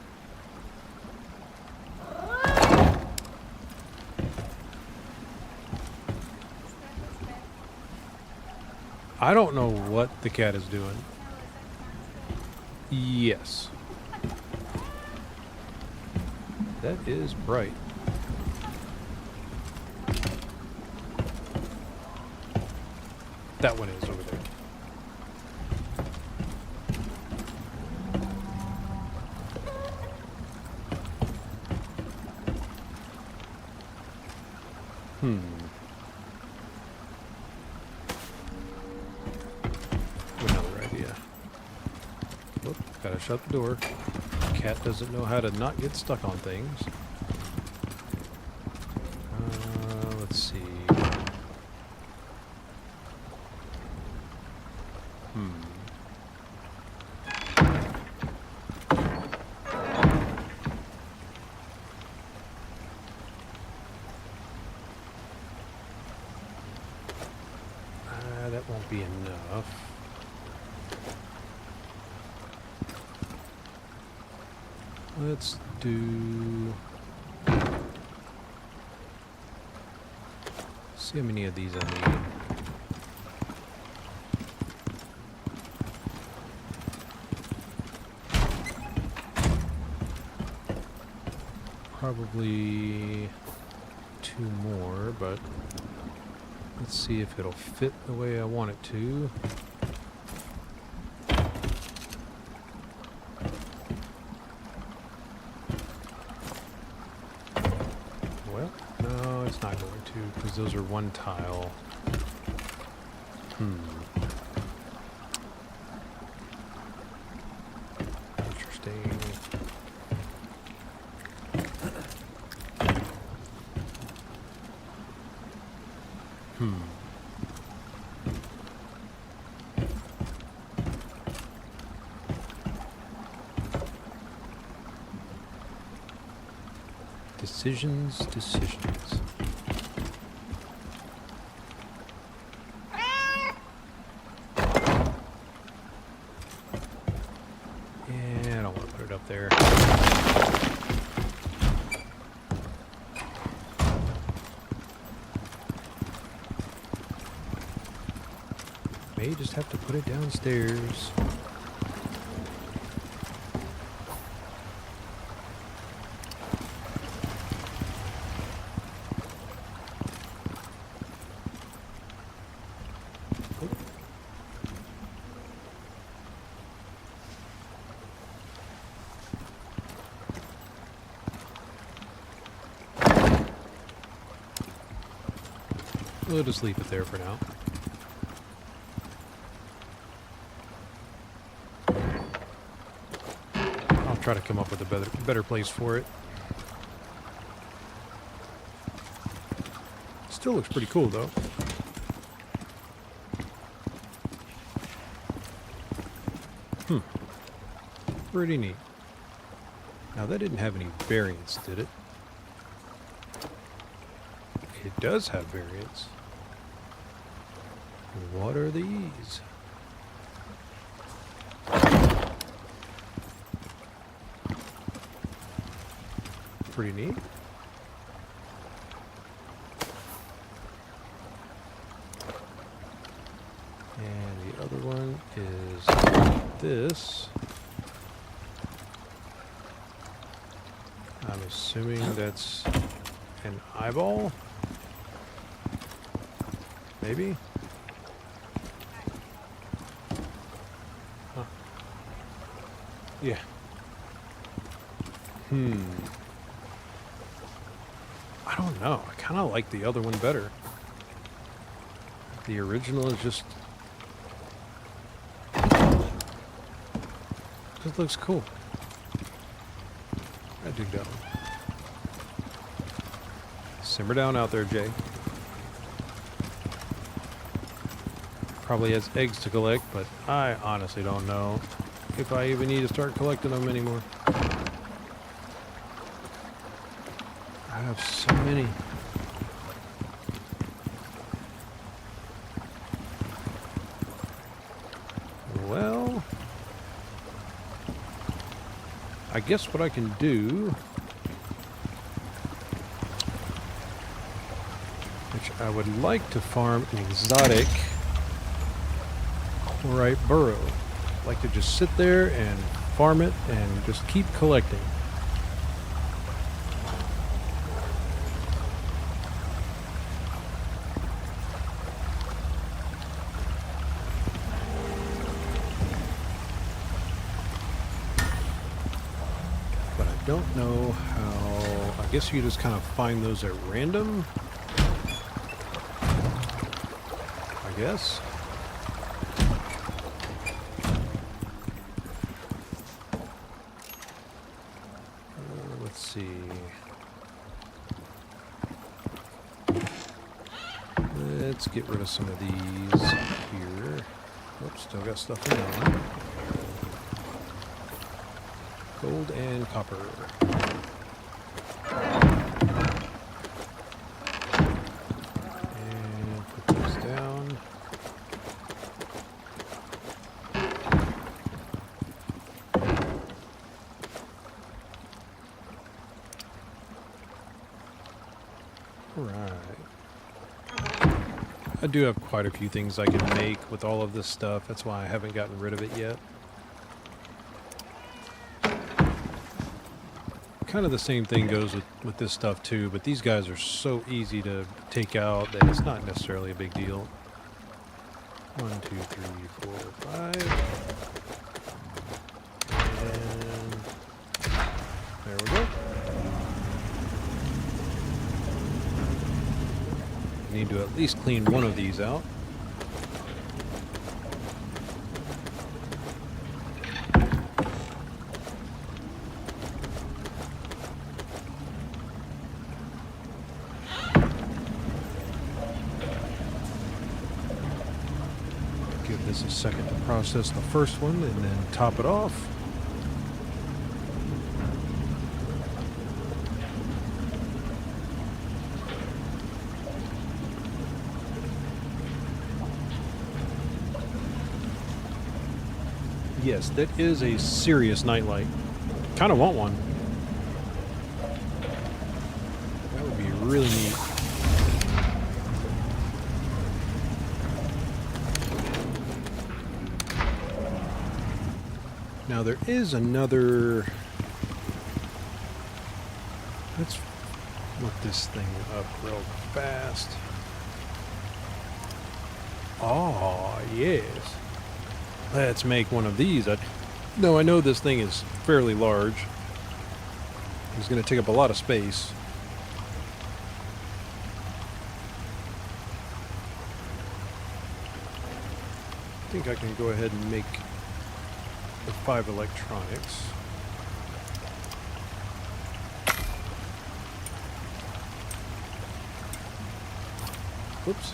I don't know what the cat is doing. Yes. That is bright. That one is over there. Another idea. Whoop, gotta shut the door. Cat doesn't know how to not get stuck on things. Let's see. That won't be enough. Let's do... see how many of these I need. Probably 2 more, but let's see if it'll fit the way I want it to. Well, no, it's not going to, because those are 1 tile. Interesting. Decisions. Yeah, I don't want to put it up there. May just have to put it downstairs. We'll just leave it there for now. I'll try to come up with a better place for it. Still looks pretty cool though. Pretty neat. Now that didn't have any variants, did it? It does have variants. What are these? Pretty neat. And the other one is this. I'm assuming that's an eyeball? Maybe? Huh. Yeah. I don't know. I kind of like the other one better. The original is just looks cool. I dig that one. Simmer down out there, Jay. Probably has eggs to collect, but I honestly don't know if I even need to start collecting them anymore. I have so many. Well, I guess what I can do, which I would like to farm an exotic Quarrite burrow. I'd like to just sit there and farm it and just keep collecting. Don't know how. I guess you just kind of find those at random. I guess. Let's see. Let's get rid of some of these here. Oops, still got stuff in there. Gold and copper. And put those down. Alright. I do have quite a few things I can make with all of this stuff. That's why I haven't gotten rid of it yet. Kind of the same thing goes with this stuff too, but these guys are so easy to take out that it's not necessarily a big deal. 1, 2, 3, 4, 5. And there we go. Need to at least clean one of these out. Give this a second to process the first one and then top it off. Yes, that is a serious nightlight. Kind of want one. That would be really neat. Now there is another. Let's look this thing up real fast. Oh, yes. Let's make one of these. No, I know this thing is fairly large. It's going to take up a lot of space. I think I can go ahead and make the 5 electronics. Whoops.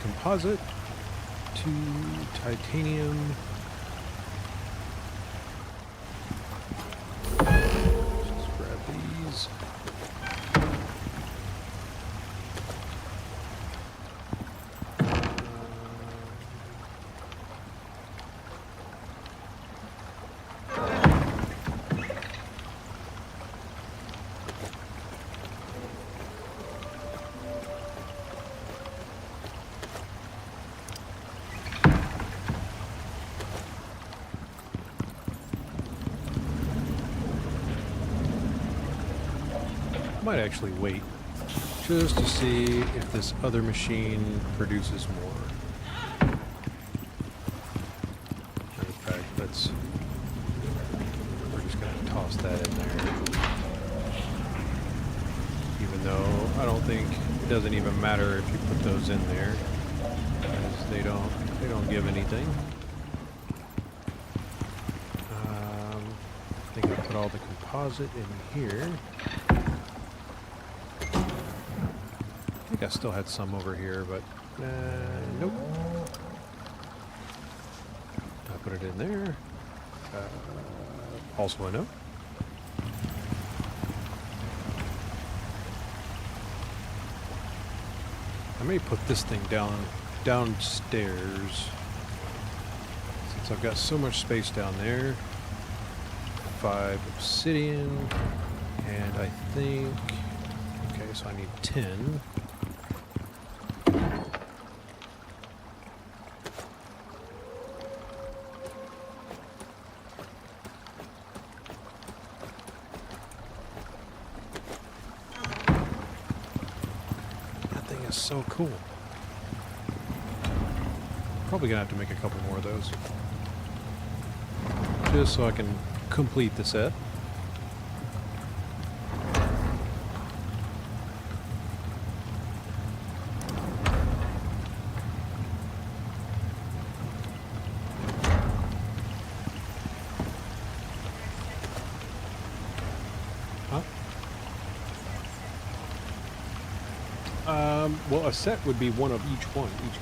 Composite, 2 titanium. Just grab these. Might actually wait just to see if this other machine produces more. In fact, we're just going to toss that in there. Even though I don't think it doesn't even matter if you put those in there, because they don't give anything. I think I put all the composite in here. I think I still had some over here, but nope. I put it in there. Also a no. I may put this thing downstairs, since I've got so much space down there. 5 obsidian, and I think, okay, so I need 10. That thing is so cool. Probably gonna have to make a couple more of those, just so I can complete the set. Huh? Well, a set would be one of each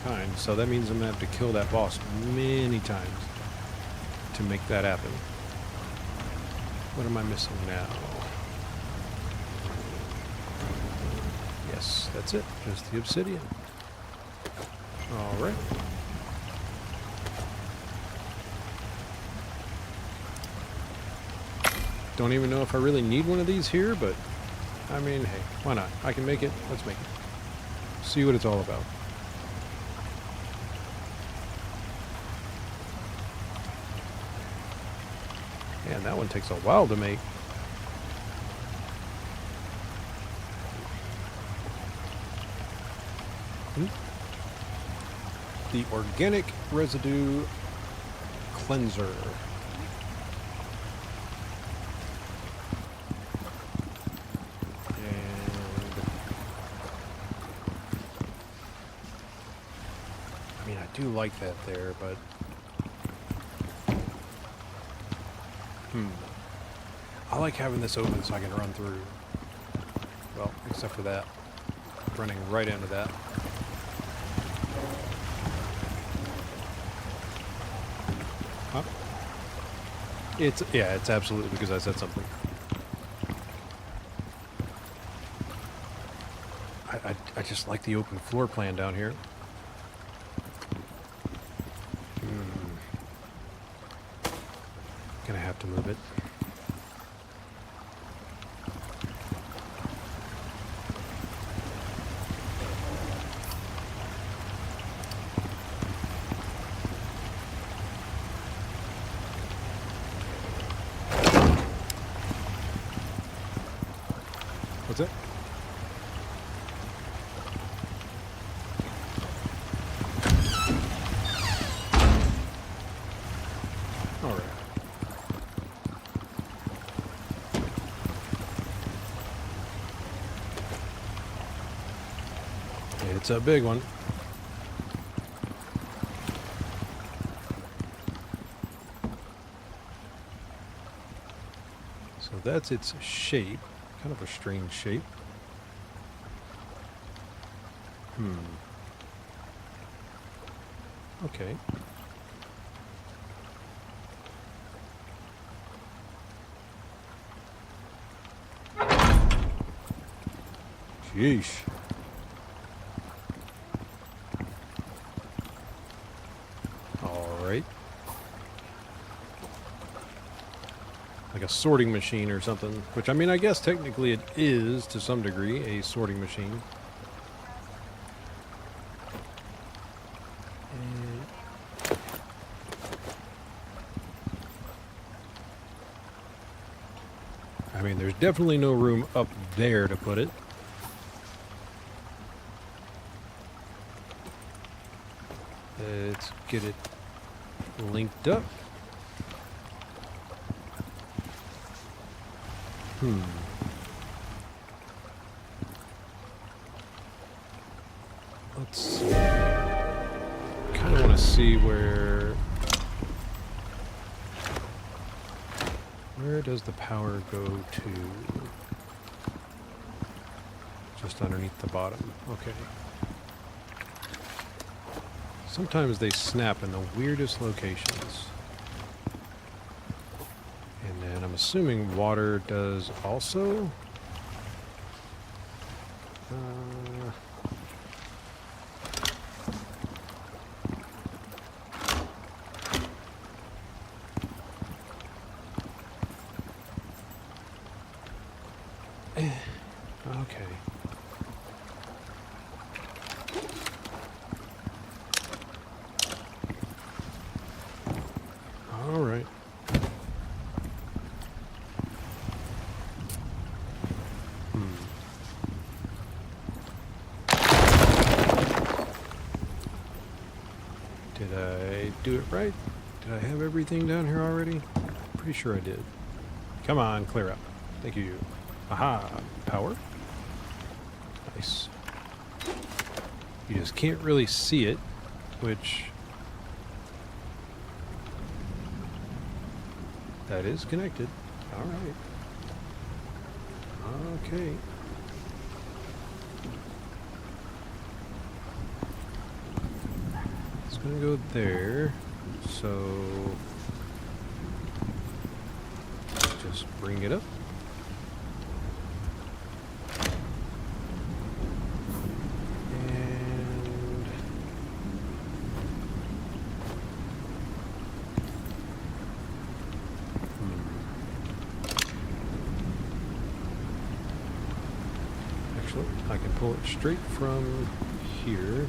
kind, so that means I'm gonna have to kill that boss many times to make that happen. What am I missing now? Yes, that's it. Just the obsidian. Alright. Don't even know if I really need one of these here, but I mean, hey, why not? I can make it. Let's make it. See what it's all about. Man, that one takes a while to make. The organic residue cleanser. And I mean, I do like that there, but I like having this open so I can run through. Well, except for that. Running right into that. Huh? It's absolutely because I said something. I just like the open floor plan down here. Gonna have to move it. What's it? All right. It's a big one. So that's its shape. Kind of a strange shape. Okay. Sheesh. Alright. Like a sorting machine or something. Which, I mean, I guess technically it is, to some degree, a sorting machine. I mean, there's definitely no room up there to put it. Let's get it linked up. Let's kind of want to see where does the power go to? Just underneath the bottom. Okay. Sometimes they snap in the weirdest locations. And then I'm assuming water does also. Okay. All right. Did I do it right? Did I have everything down here already? Pretty sure I did. Come on, clear up. Thank you. Aha, power. Nice. You just can't really see it, which... That is connected. Alright. Okay. It's gonna go there, so... Just bring it up. I can pull it straight from here.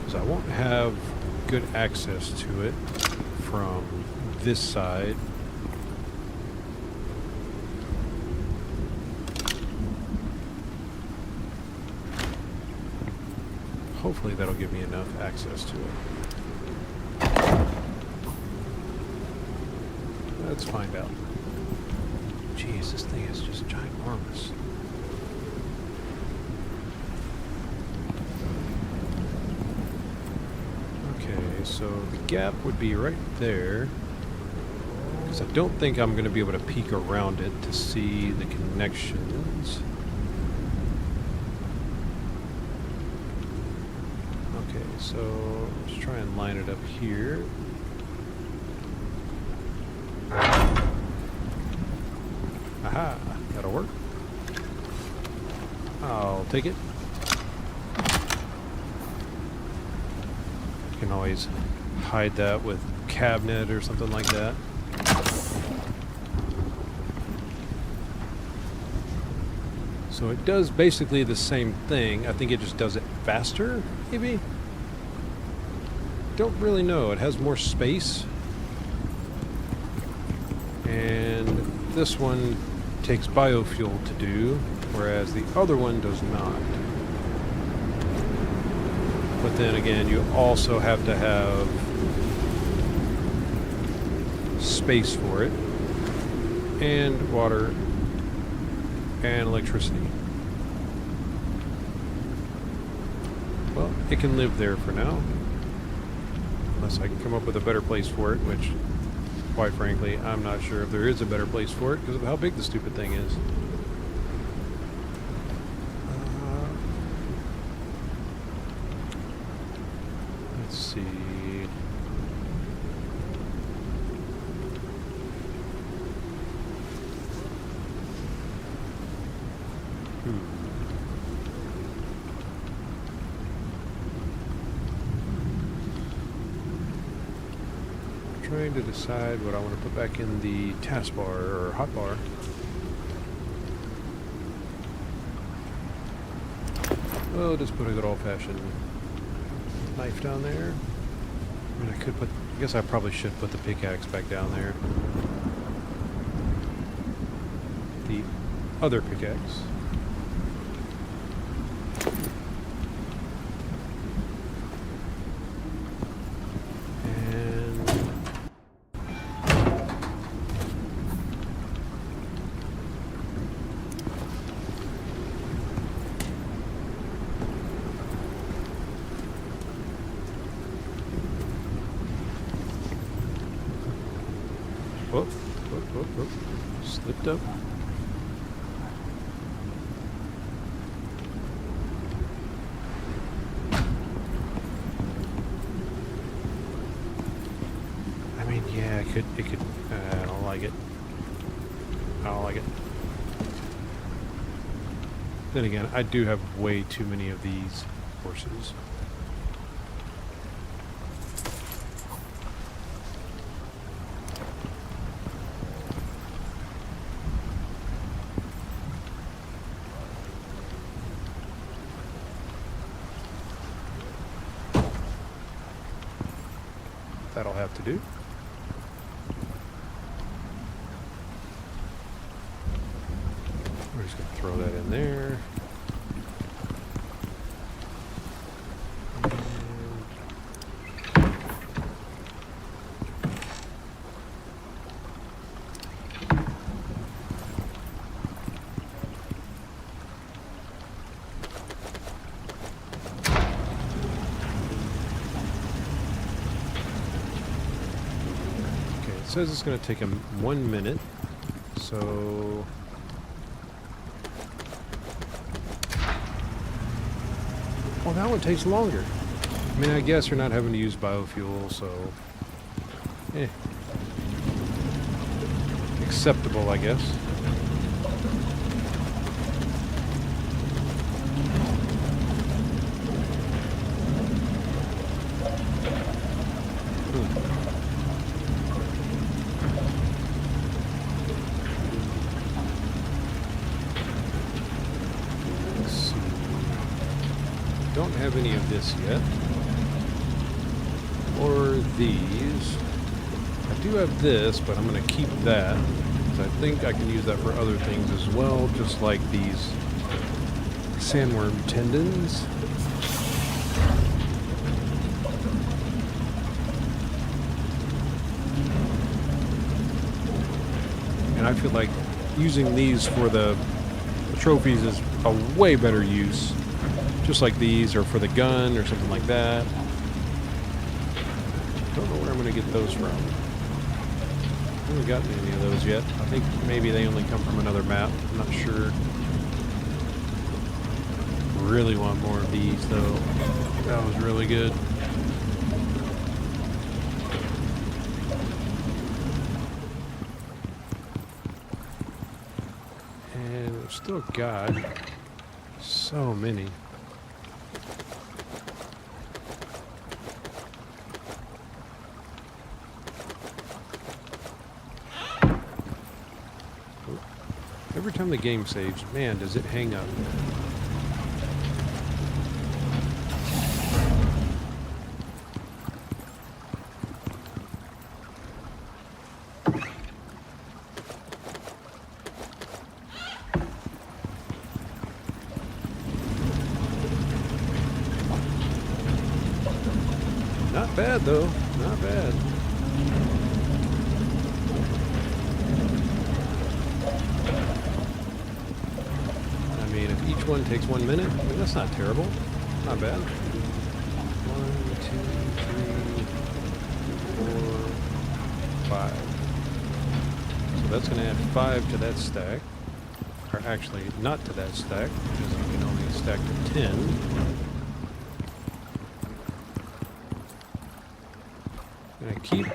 Because I won't have good access to it from this side. Hopefully that'll give me enough access to it. Let's find out. Jeez, this thing is just ginormous. Okay, so the gap would be right there. Because I don't think I'm going to be able to peek around it to see the connections. So let's try and line it up here. Aha, that'll work. I'll take it. You can always hide that with cabinet or something like that. So it does basically the same thing. I think it just does it faster, maybe? Don't really know. It has more space, and this one takes biofuel to do, whereas the other one does not. But then again, you also have to have space for it, and water, and electricity. Well, it can live there for now. Unless I can come up with a better place for it, which, quite frankly, I'm not sure if there is a better place for it because of how big the stupid thing is. Let's see. Trying to decide what I want to put back in the taskbar or hotbar. We'll just put a good old-fashioned knife down there. I mean, I guess I probably should put the pickaxe back down there. The other pickaxe. Whoop. Slipped up. I mean, yeah, it could, I don't like it. I don't like it. Then again, I do have way too many of these horses. That'll have to do. We're just going to throw that in there. It says it's going to take him 1 minute, so well, that one takes longer. I mean, I guess you're not having to use biofuel, so acceptable, I guess. Don't have any of this yet, or these. I do have this, but I'm going to keep that because I think I can use that for other things as well, just like these sandworm tendons. And I feel like using these for the trophies is a way better use. Just like these, or for the gun, or something like that. Don't know where I'm going to get those from. I haven't gotten any of those yet. I think maybe they only come from another map. I'm not sure. Really want more of these, though. That was really good. And we've still got so many. Every time the game saves, man, does it hang up. Not bad, though. Not bad. Each one takes 1 minute. I mean, that's not terrible. Not bad. 1, 2, 3, 4, 5. So that's going to add 5 to that stack. Or actually, not to that stack, because you can only stack to 10. And I keep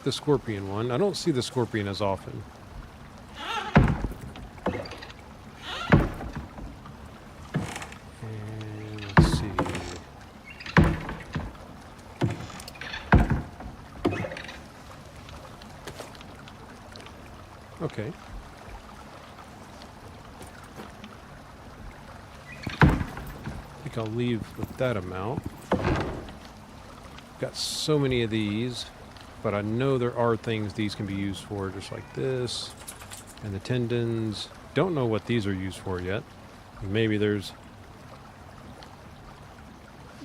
the scorpion one. I don't see the scorpion as often. Okay. think I'll leave with that amount. Got so many of these, but I know there are things these can be used for, just like this. And the tendons. Don't know what these are used for yet. Maybe there's...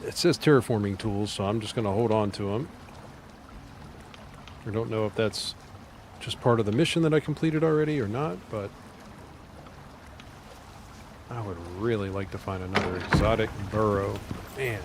It says terraforming tools, so I'm just going to hold on to them. I don't know if that's just part of the mission that I completed already or not, but I would really like to find another exotic burrow. Man.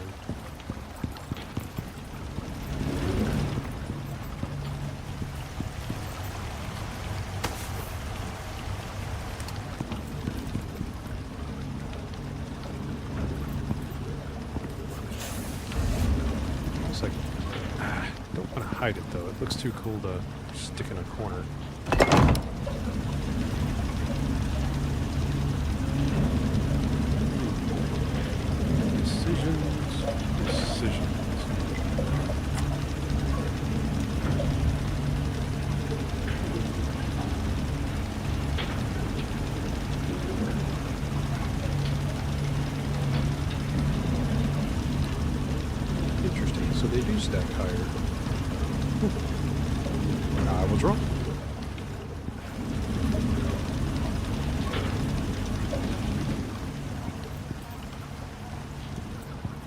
Looks like... don't want to hide it, though. It looks too cool to stick in a corner. Decisions. Interesting. So they do stack higher. I was wrong.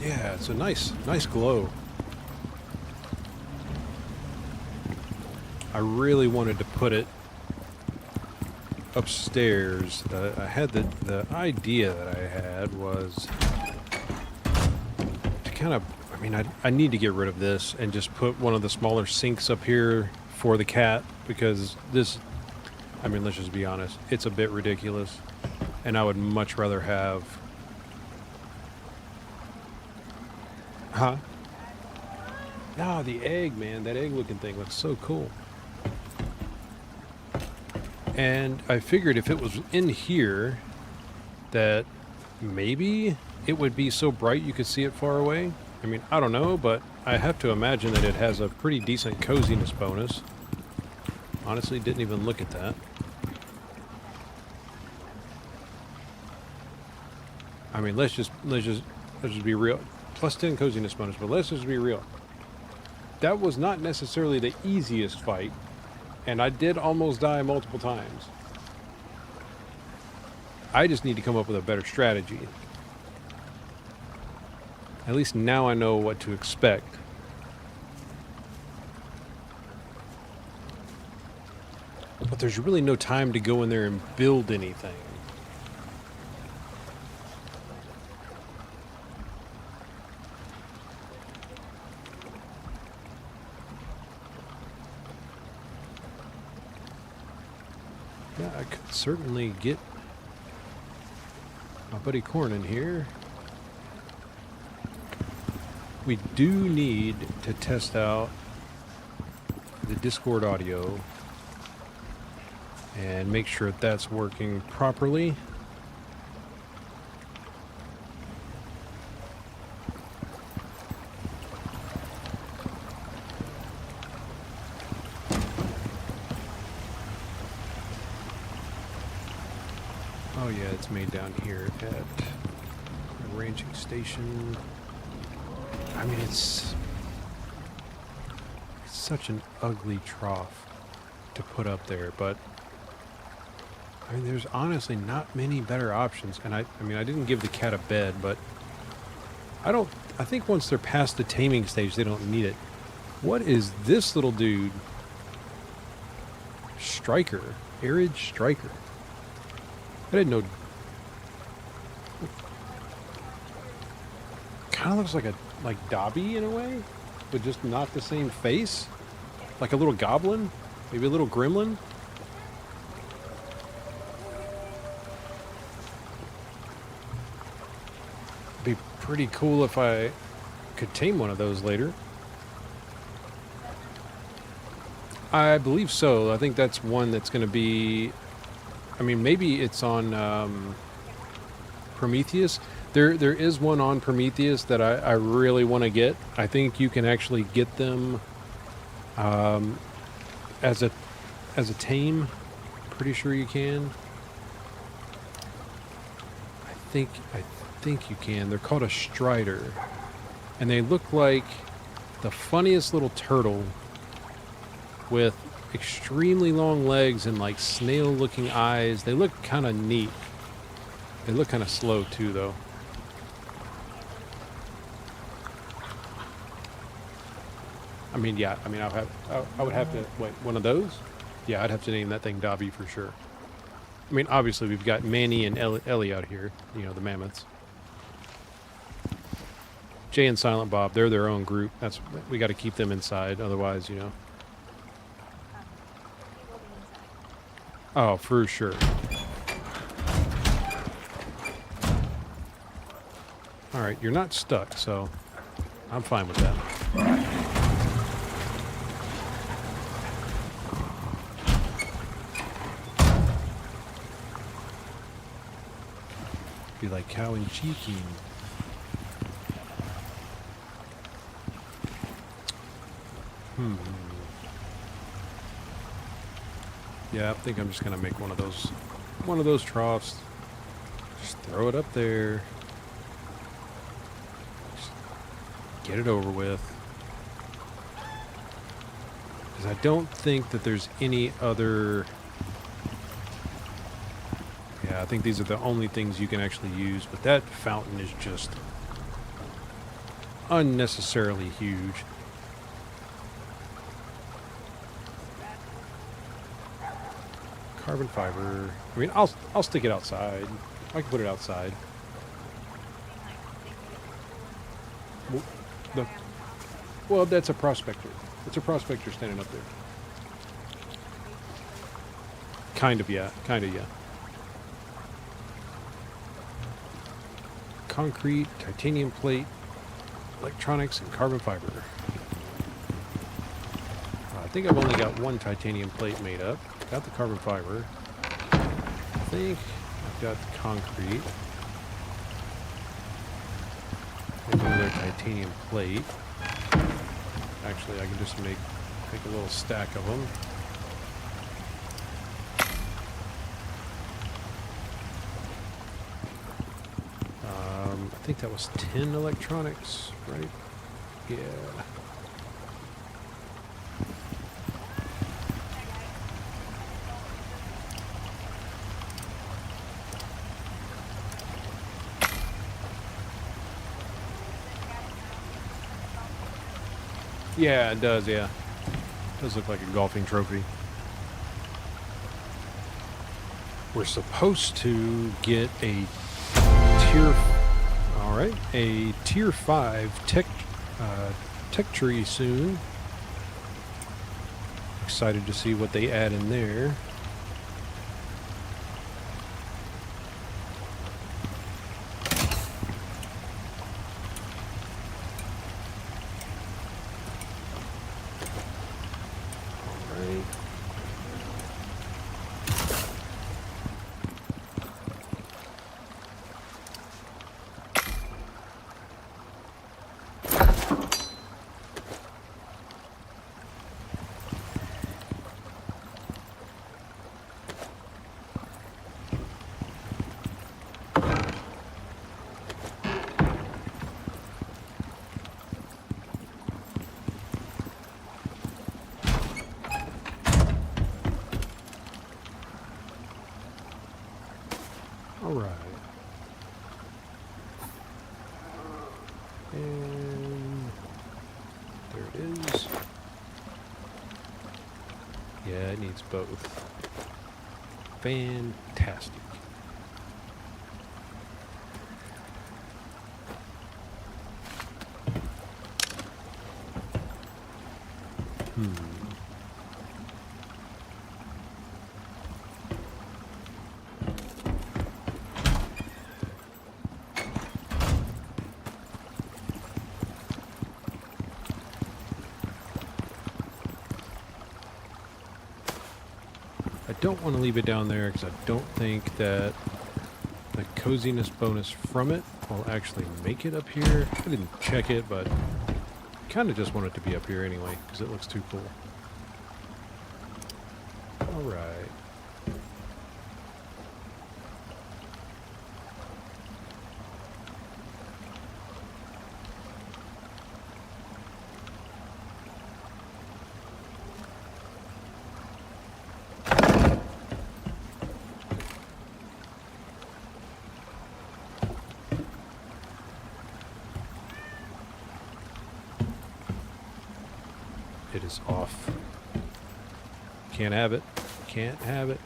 Yeah, it's a nice glow. I really wanted to put it upstairs. I had the idea that I had was to kind of, I mean, I need to get rid of this and just put one of the smaller sinks up here for the cat, because this, I mean, let's just be honest, it's a bit ridiculous, and I would much rather have... Huh? Ah, the egg, man. That egg-looking thing looks so cool. And I figured if it was in here, that maybe it would be so bright you could see it far away. I mean, I don't know, but I have to imagine that it has a pretty decent coziness bonus. Honestly, didn't even look at that. I mean, let's just be real. Plus 10 coziness bonus, but let's just be real. That was not necessarily the easiest fight, and I did almost die multiple times. I just need to come up with a better strategy. At least now I know what to expect. But there's really no time to go in there and build anything. Yeah, I could certainly get my buddy Corn in here. We do need to test out the Discord audio and make sure that that's working properly. Oh yeah, it's made down here at the ranging station. I mean, it's such an ugly trough to put up there, but I mean, there's honestly not many better options. And I mean, I didn't give the cat a bed, but I think once they're past the taming stage, they don't need it. What is this little dude? Striker. Arid Striker. I didn't know. Kind of looks like Dobby in a way, but just not the same face. Like a little goblin, maybe a little gremlin. Be pretty cool if I could tame one of those later. I believe so. I think that's one that's going to be... I mean, maybe it's on Prometheus. There is one on Prometheus that I really want to get. I think you can actually get them as a tame. Pretty sure you can. I think you can. They're called a strider. And they look like the funniest little turtle with extremely long legs and like snail-looking eyes. They look kind of neat. They look kind of slow too, though. I mean, yeah. I mean, I would have to wait. One of those? Yeah, I'd have to name that thing Dobby for sure. I mean, obviously we've got Manny and Ellie out here. You know, the mammoths. Jay and Silent Bob, they're their own group. We got to keep them inside, otherwise, you know. They will be inside. Oh, for sure. All right, you're not stuck, so I'm fine with that. Be like cow and cheeky. Yeah, I think I'm just gonna make one of those troughs. Just throw it up there. Just get it over with. Because I don't think that there's any other. Yeah, I think these are the only things you can actually use. But that fountain is just unnecessarily huge. Carbon fiber. I mean, I'll stick it outside. I can put it outside. Well, that's a prospector. It's a prospector standing up there. Kind of, yeah. Kind of, yeah. Concrete, titanium plate, electronics, and carbon fiber. I think I've only got one titanium plate made up. Got the carbon fiber. I think I've got the concrete. Maybe another titanium plate. Actually, I can just make a little stack of them. I think that was 10 electronics, right? Yeah. Yeah, it does, yeah. It does look like a golfing trophy. We're supposed to get a tier 5 tech tree soon. Excited to see what they add in there. Alright. And there it is. Yeah, it needs both. Fantastic. I don't want to leave it down there because I don't think that the coziness bonus from it will actually make it up here. I didn't check it, but I kind of just want it to be up here anyway because it looks too cool. Alright. is off. Can't have it. Can't have it.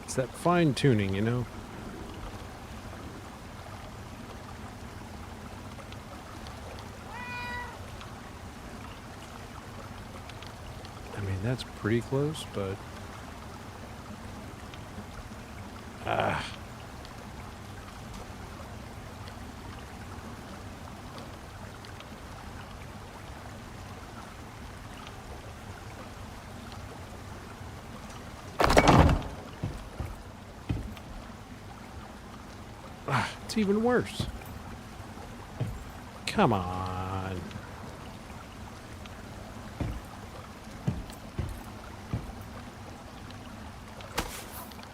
It's that fine tuning, you know? I mean, that's pretty close, but... Ah. It's even worse. Come on.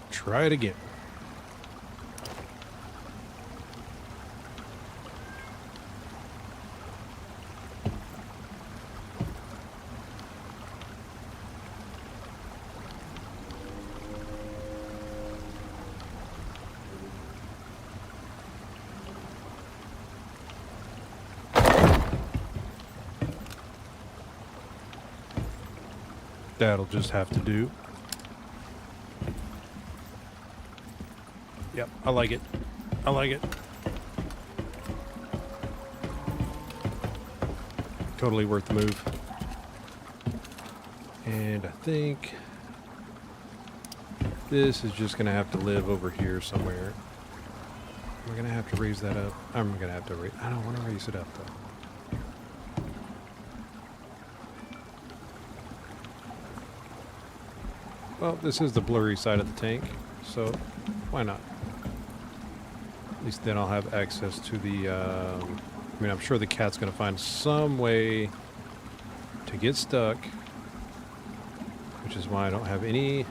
Try it again. That'll just have to do. Yep, I like it. I like it. Totally worth the move. And I think this is just going to have to live over here somewhere. Am I going to have to raise that up? I'm going to have to raise... I don't want to raise it up, though. Well, this is the blurry side of the tank, so why not? At least then I'll have access to the, I mean, I'm sure the cat's going to find some way to get stuck, which is why I don't have any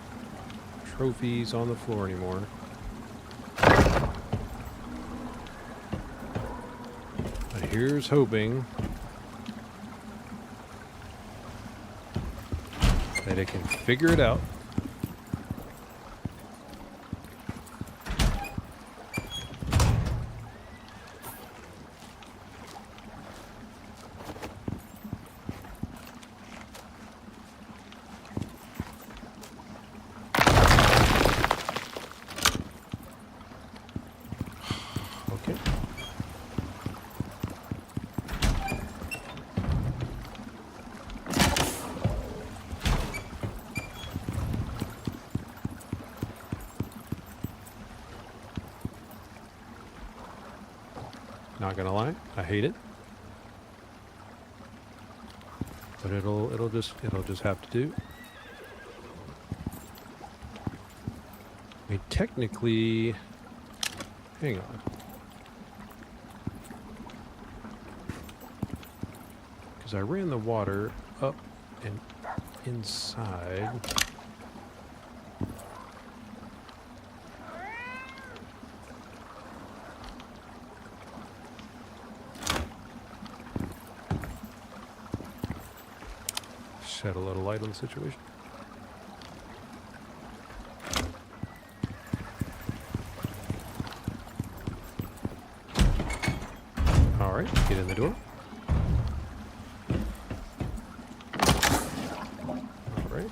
trophies on the floor anymore. But here's hoping that it can figure it out. Not gonna lie, I hate it, but it'll just have to do. I mean, technically, hang on, because I ran the water up and inside. Shed a little light on the situation. All right, get in the door. All right.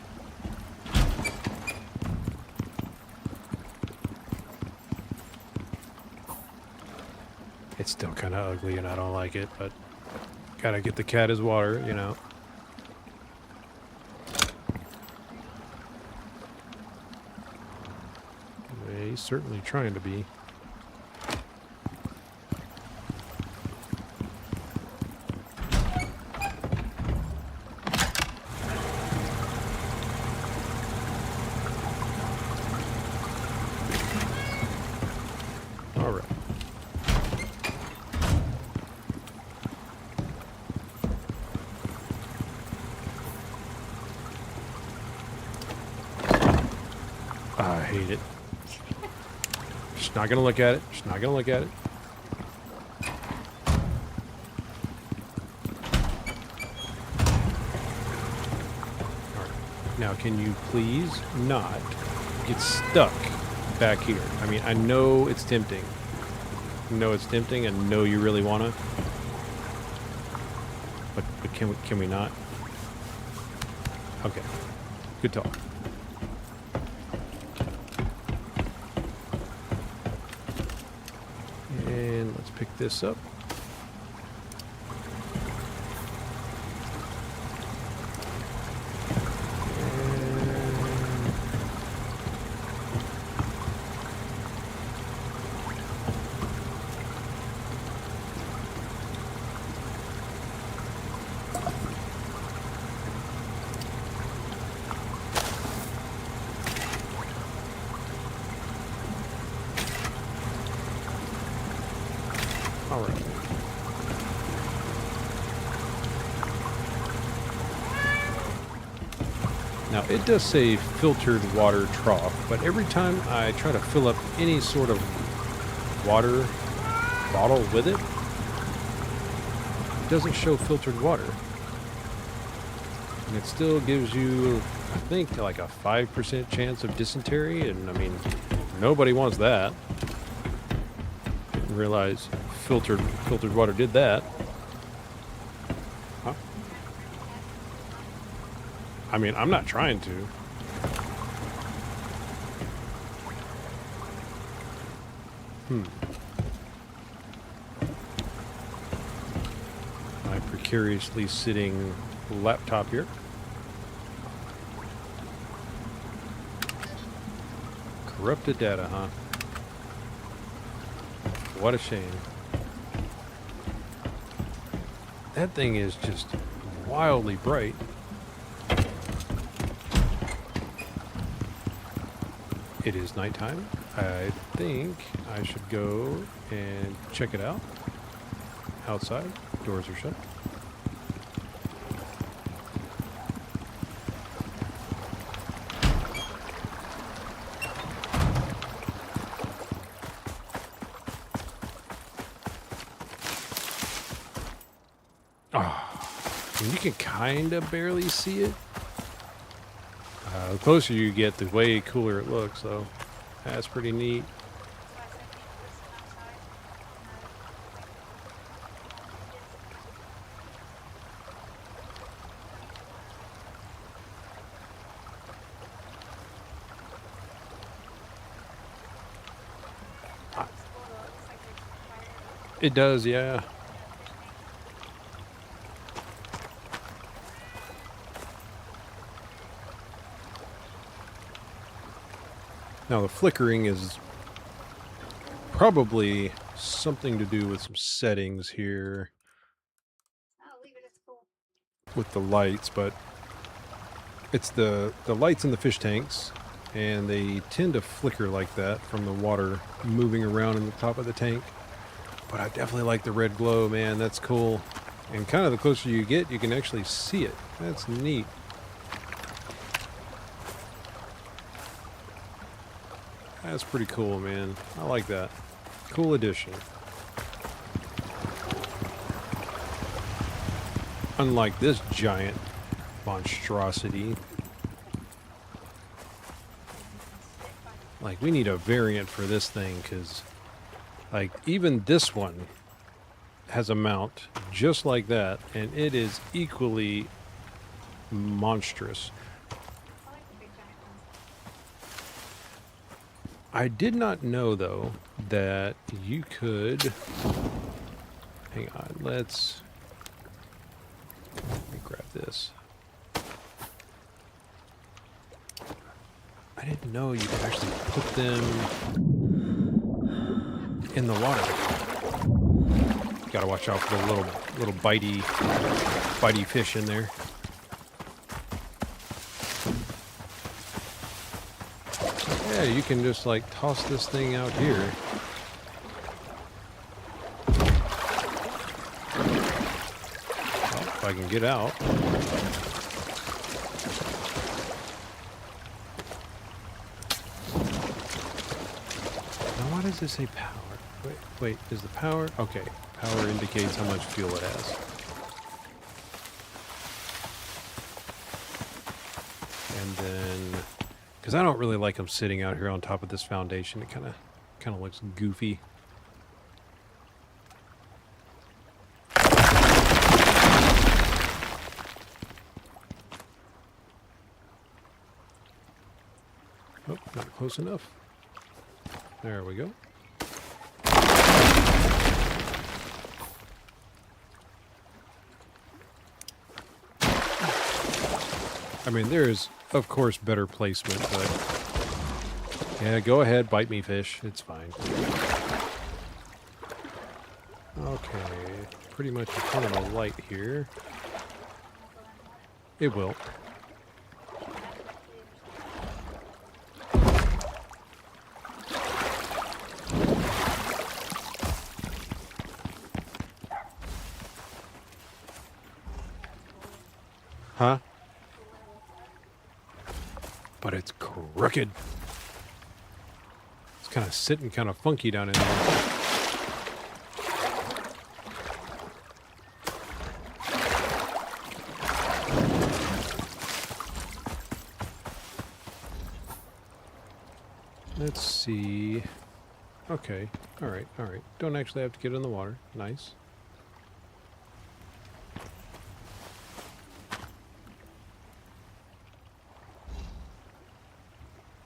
It's still kind of ugly and I don't like it, but gotta get the cat his water, you know. He's certainly trying to be. All right. I hate it. She's not gonna look at it. She's not gonna look at it. Now, can you please not get stuck back here? I mean, I know it's tempting. I know it's tempting. I know you really want to. But can we not? Okay. Good talk. And let's pick this up. All right. Now, it does say filtered water trough, but every time I try to fill up any sort of water bottle with it, it doesn't show filtered water. And it still gives you, I think, like a 5% chance of dysentery, and I mean, nobody wants that. Didn't realize filtered water did that. Huh? I mean, I'm not trying to. My precariously sitting laptop here. Corrupted data, huh? What a shame. That thing is just wildly bright. It is nighttime. I think I should go and check it out. Outside, doors are shut. And you can kind of barely see it. The closer you get, the way cooler it looks, though. That's pretty neat. It does, yeah. Now the flickering is probably something to do with some settings here Oh, leave it. It's cool. with the lights, but it's the lights in the fish tanks, and they tend to flicker like that from the water moving around in the top of the tank. But I definitely like the red glow, man. That's cool. And kind of the closer you get, you can actually see it. That's neat. That's pretty cool, man. I like that. Cool addition. Unlike this giant monstrosity. Like, we need a variant for this thing, because, like, even this one has a mount just like that, and it is equally monstrous. I like the big giant ones. I did not know, though, that you could... Hang on, let me grab this. I didn't know you could actually put them in the water. Gotta watch out for the little bitey fish in there. Yeah, you can just like toss this thing out here. Well, if I can get out. Now, why does it say power? Wait, is the power? Okay, power indicates how much fuel it has. And Because I don't really like them sitting out here on top of this foundation. It kind of looks goofy. Oh, not close enough. There we go. I mean, there's, of course, better placement, but... Yeah, go ahead, bite me, fish. It's fine. Okay, pretty much in front of the light here. It will. Huh? But it's crooked. It's kind of sitting kind of funky down in there. Let's see. Okay. All right. All right. Don't actually have to get in the water. Nice.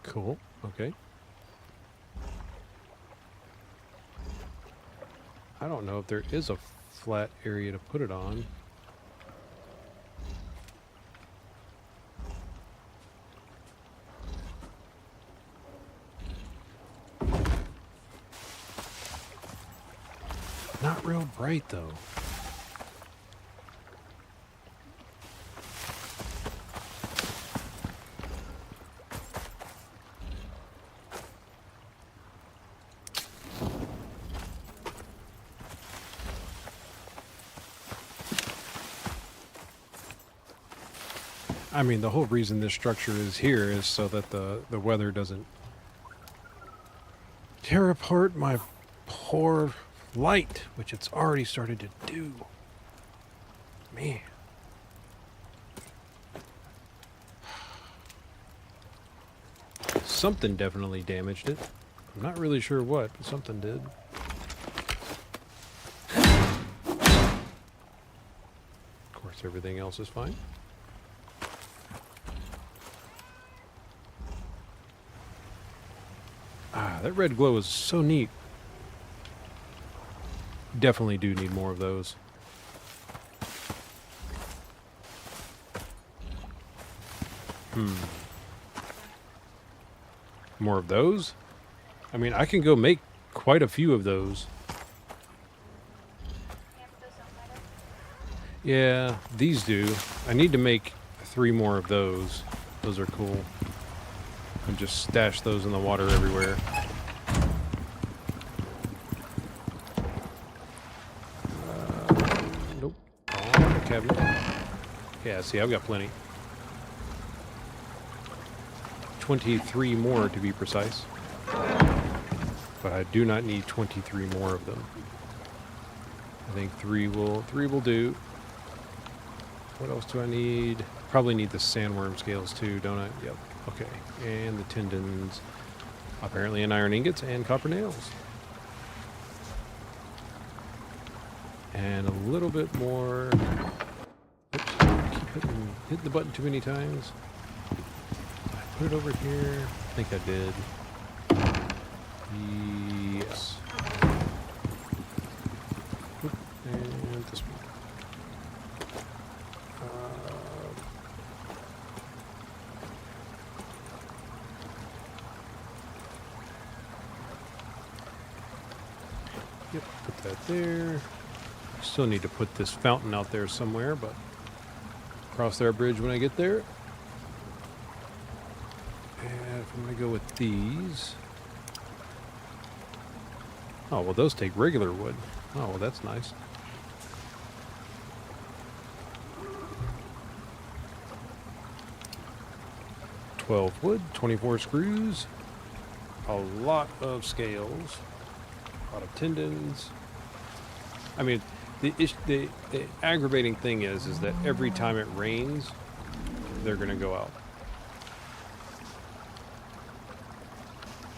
Cool. Okay. I don't know if there is a flat area to put it on. Not real bright though. I mean, the whole reason this structure is here is so that the weather doesn't tear apart my poor light, which it's already started to do. Man. Something definitely damaged it. I'm not really sure what, but something did. Of course, everything else is fine. Ah, that red glow is so neat. Definitely do need more of those. More of those? I mean, I can go make quite a few of those. Yeah, these do. I need to make 3 more of those. Those are cool. And just stash those in the water everywhere. Nope. On the cabinet. Yeah, see, I've got plenty. 23 more to be precise. But I do not need 23 more of them. I think 3 will do. What else do I need? Probably need the sandworm scales too, don't I? Yep. Okay. And the tendons. Apparently in iron ingots and copper nails. And a little bit more. Oops. Keep hitting the button too many times. Did I put it over here? I think I did. Yes. Oop. And this one. Yep, put that there. Still need to put this fountain out there somewhere, but cross that bridge when I get there. And if I'm going to go with these. Oh, well, those take regular wood. Oh, well, that's nice. $12 wood, 24 screws, a lot of scales, a lot of tendons. I mean, the aggravating thing is that every time it rains, they're going to go out.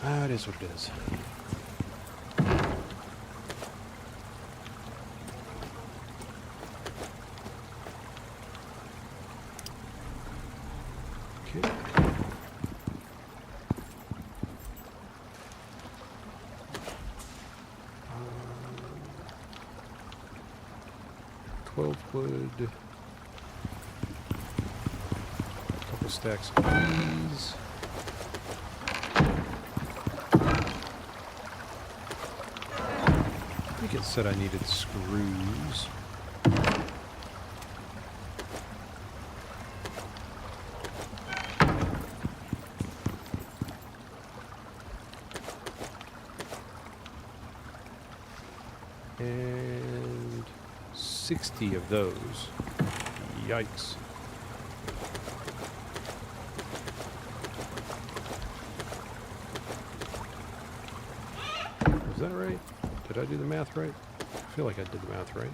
Ah, it is what it is. Okay. 12 wood. A couple stacks of these. I think it said I needed screws. And 60 of those. Yikes. Was that right? Did I do the math right? I feel like I did the math right.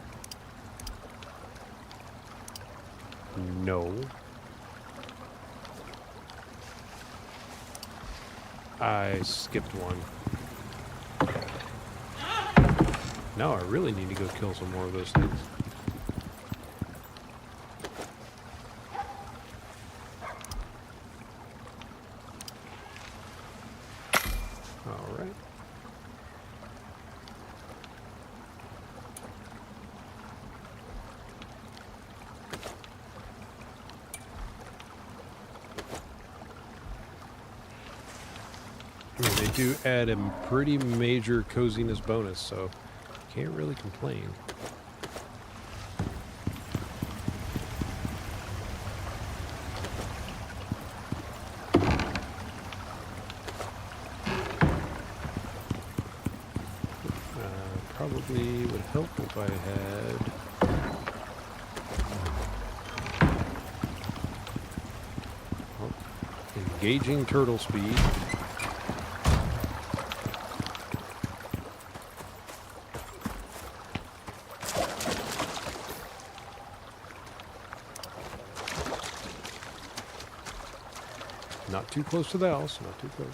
No. I skipped one. Now I really need to go kill some more of those things. All right. I mean, they do add a pretty major coziness bonus, so can't really complain. Probably would help if I had engaging turtle speed. Not too close to the house, not too close.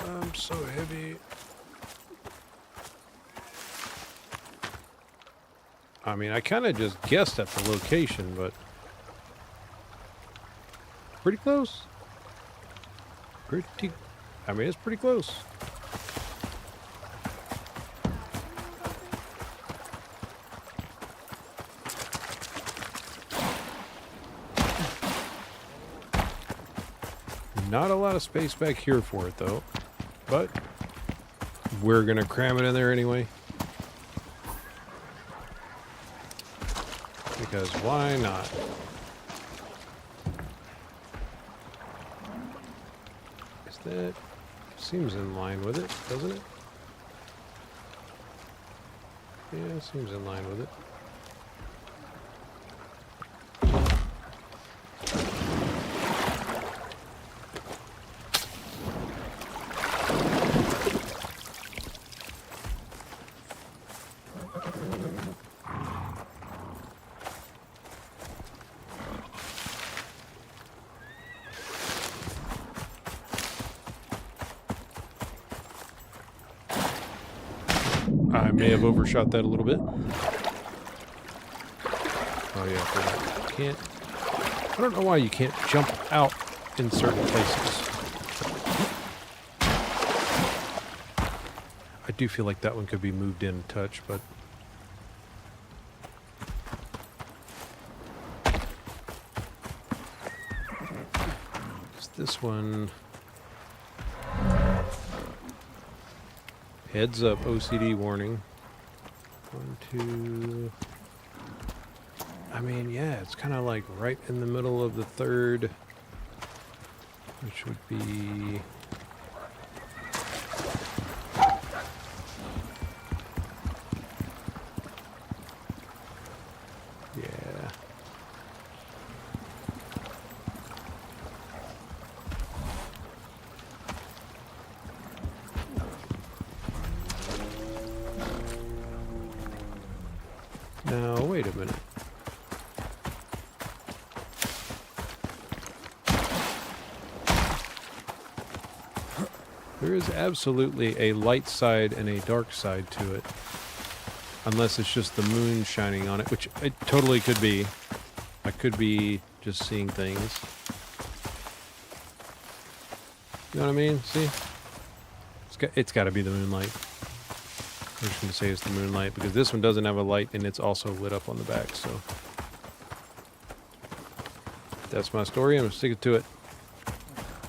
I'm so heavy. I mean, I kind of just guessed at the location, but pretty close. I mean, it's pretty close. Not a lot of space back here for it, though. But we're going to cram it in there anyway. Because why not? Is that... seems in line with it, doesn't it? Yeah, seems in line with it. I may have overshot that a little bit. Oh yeah, for that. Can't... I don't know why you can't jump out in certain places. I do feel like that one could be moved in a touch, but... this one... Heads up, OCD warning. 1, 2... I mean, yeah, it's kind of like right in the middle of the third, which would be... yeah. wait a minute. There is absolutely a light side and a dark side to it. Unless it's just the moon shining on it, which it totally could be. I could be just seeing things. You know what I mean? See? It's got to be the moonlight. I'm just going to say it's the moonlight because this one doesn't have a light and it's also lit up on the back, so. That's my story. I'm going to stick it to it.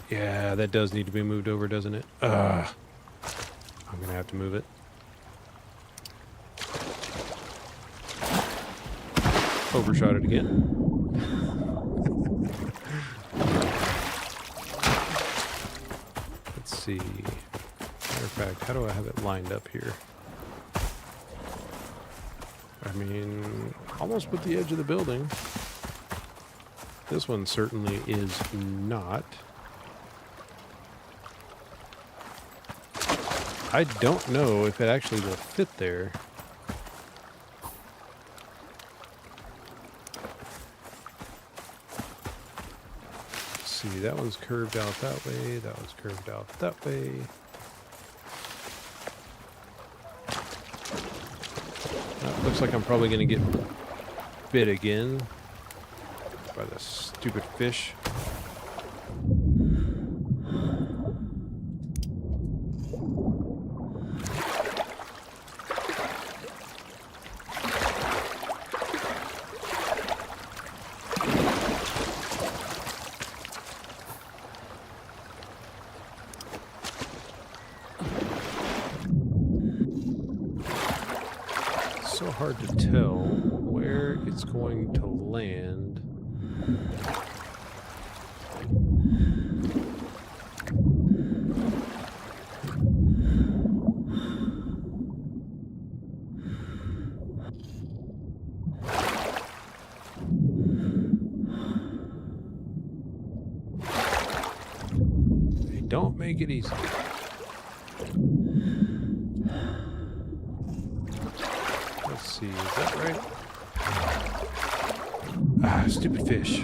Yeah, that does need to be moved over, doesn't it? I'm going to have to move it. Overshot it again. Let's see. Matter of fact, how do I have it lined up here? I mean, almost with the edge of the building. This one certainly is not. I don't know if it actually will fit there. See, that one's curved out that way, that one's curved out that way. Looks like I'm probably going to get bit again by the stupid fish. So hard to tell where it's going to land. They don't make it easy. Let's see, is that right? Ah, stupid fish.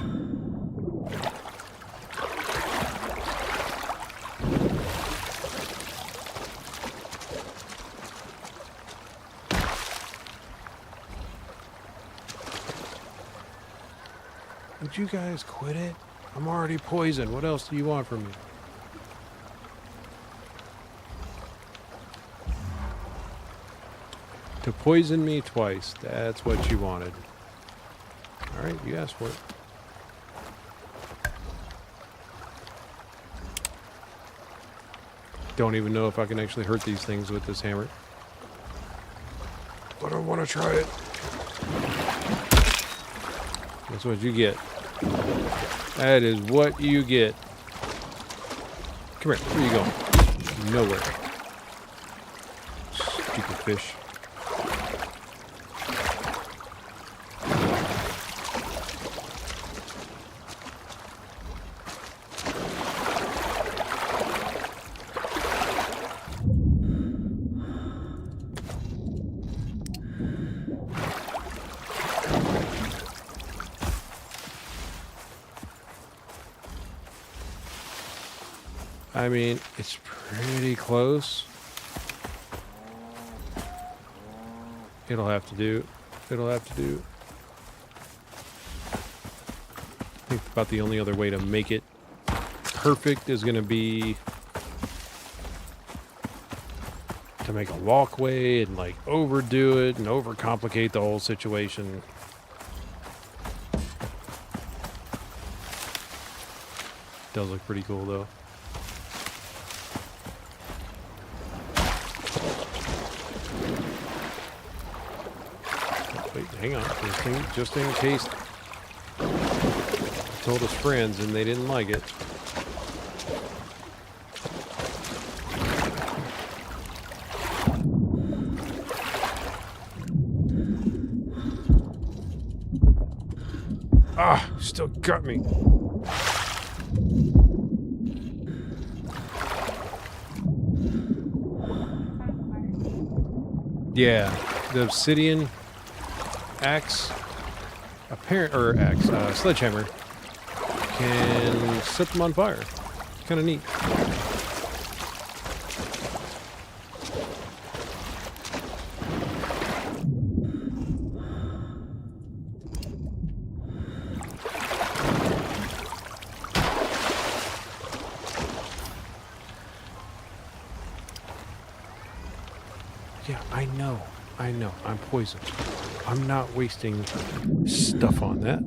Would you guys quit it? I'm already poisoned. What else do you want from me? To poison me twice. That's what you wanted. Alright, you asked for it. Don't even know if I can actually hurt these things with this hammer. But I want to try it. That's what you get. That is what you get. Come here. Where you going? Nowhere. Stupid fish. I mean, it's pretty close. It'll have to do. It'll have to do. I think about the only other way to make it perfect is going to be to make a walkway and like overdo it and overcomplicate the whole situation. Does look pretty cool though. Wait, hang on. Just in case I told his friends and they didn't like it. Ah, still got me. Yeah, the obsidian axe, sledgehammer can set them on fire. Kind of neat. Yeah, I know. I'm poisoned. I'm not wasting stuff on that.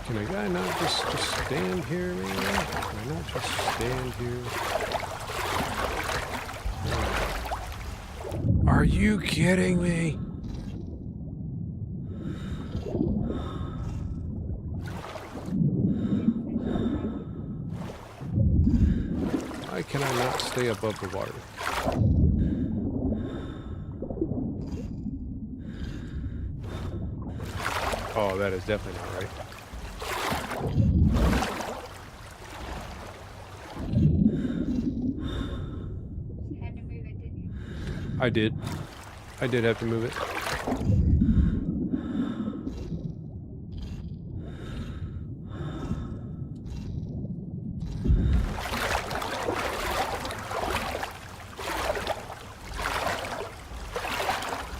Can a guy not just stand here, man? Can I not just stand here? Are you kidding me? Why can I not stay above the water? Oh, that is definitely not right. Had to move it, didn't you? I did. I did have to move it.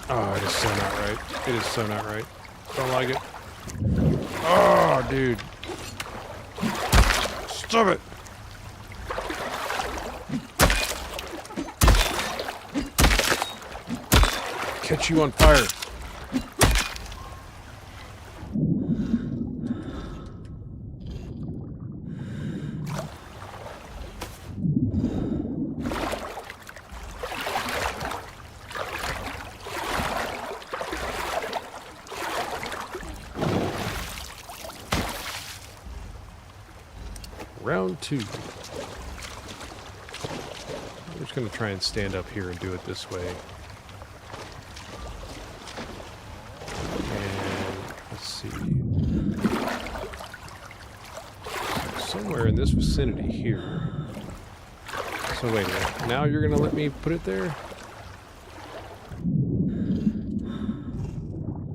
Oh, it is so not right. It is so not right. Don't like it. Oh, dude. Stop it. Catch you on fire. Round 2. I'm just going to try and stand up here and do it this way. And let's see. Somewhere in this vicinity here. So wait a minute. Now you're going to let me put it there?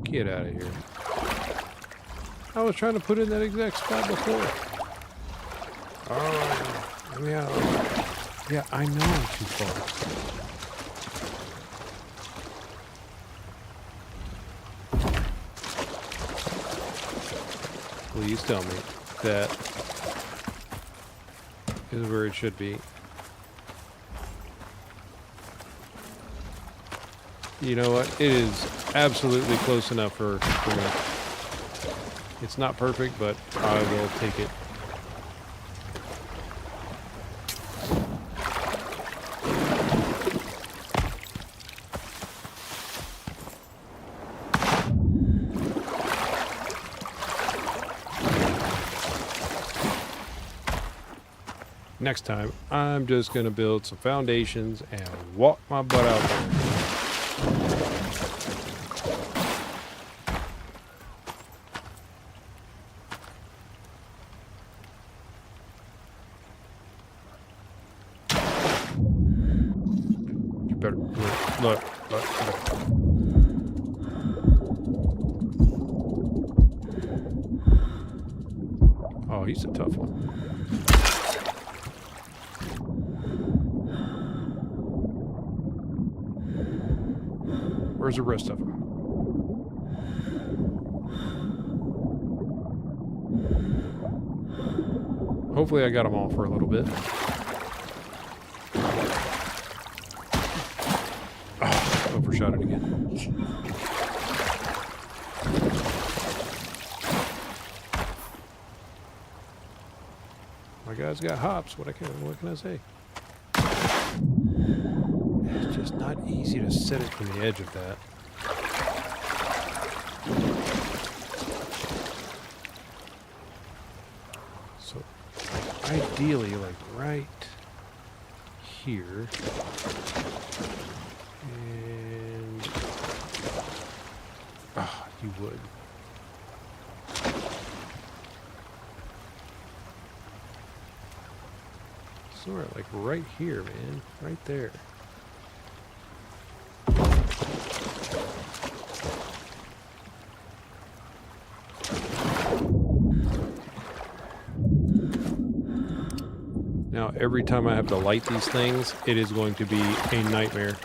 Get out of here. I was trying to put it in that exact spot before. Oh, let me out. Yeah, I know I'm too far. Please tell me that is where it should be. You know what? It is absolutely close enough for me. It's not perfect, but I will take it. Next time, I'm just going to build some foundations and walk my butt out there. You better look. Oh, he's a tough one. Where's the rest of them? Hopefully I got them all for a little bit. Oh, overshot it again. My guy's got hops. What can I say? It's just not easy to set it from the edge of that. So, ideally, like right here. And... ah, you would. Somewhere like right here, man. Right there. Now, every time I have to light these things, it is going to be a nightmare.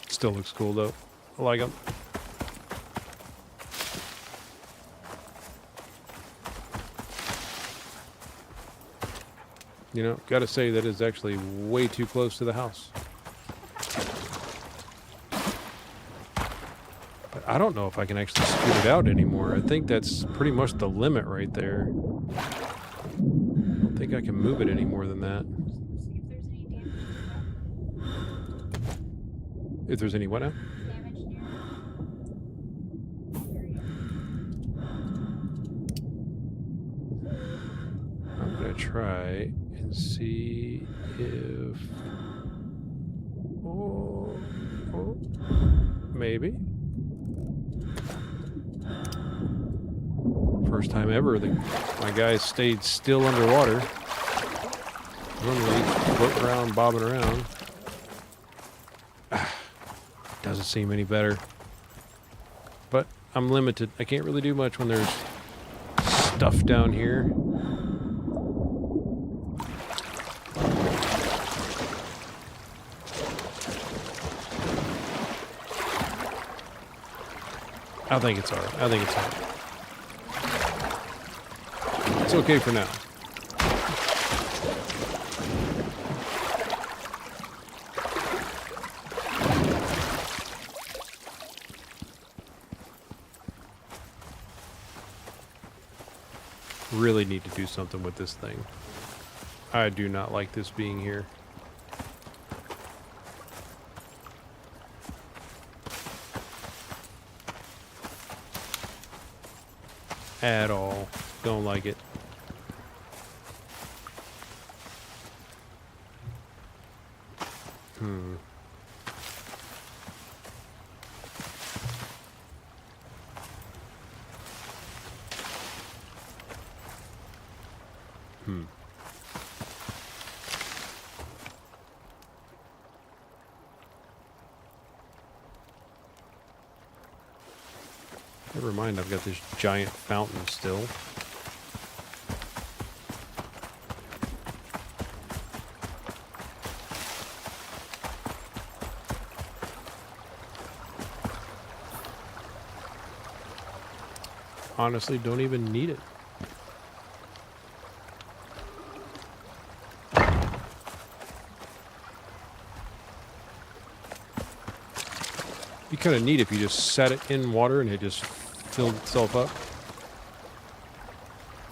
Still looks cool, though. I like them. You know, gotta say that is actually way too close to the house. But I don't know if I can actually scoot it out anymore. I think that's pretty much the limit right there. I don't think I can move it any more than that. See if there's any damage to If there's any what now? the damage near the area. I'm gonna try and see if... Oh, maybe. First time ever that my guy stayed still underwater. Normally floating around, bobbing around. Doesn't seem any better. But I'm limited. I can't really do much when there's stuff down here. I think it's alright. I think it's alright. It's okay for now. Really need to do something with this thing. I do not like this being here. At all. Don't like it. Never mind, I've got this giant fountain still. Honestly, don't even need it. Be kind of neat if you just set it in water and it just filled itself up.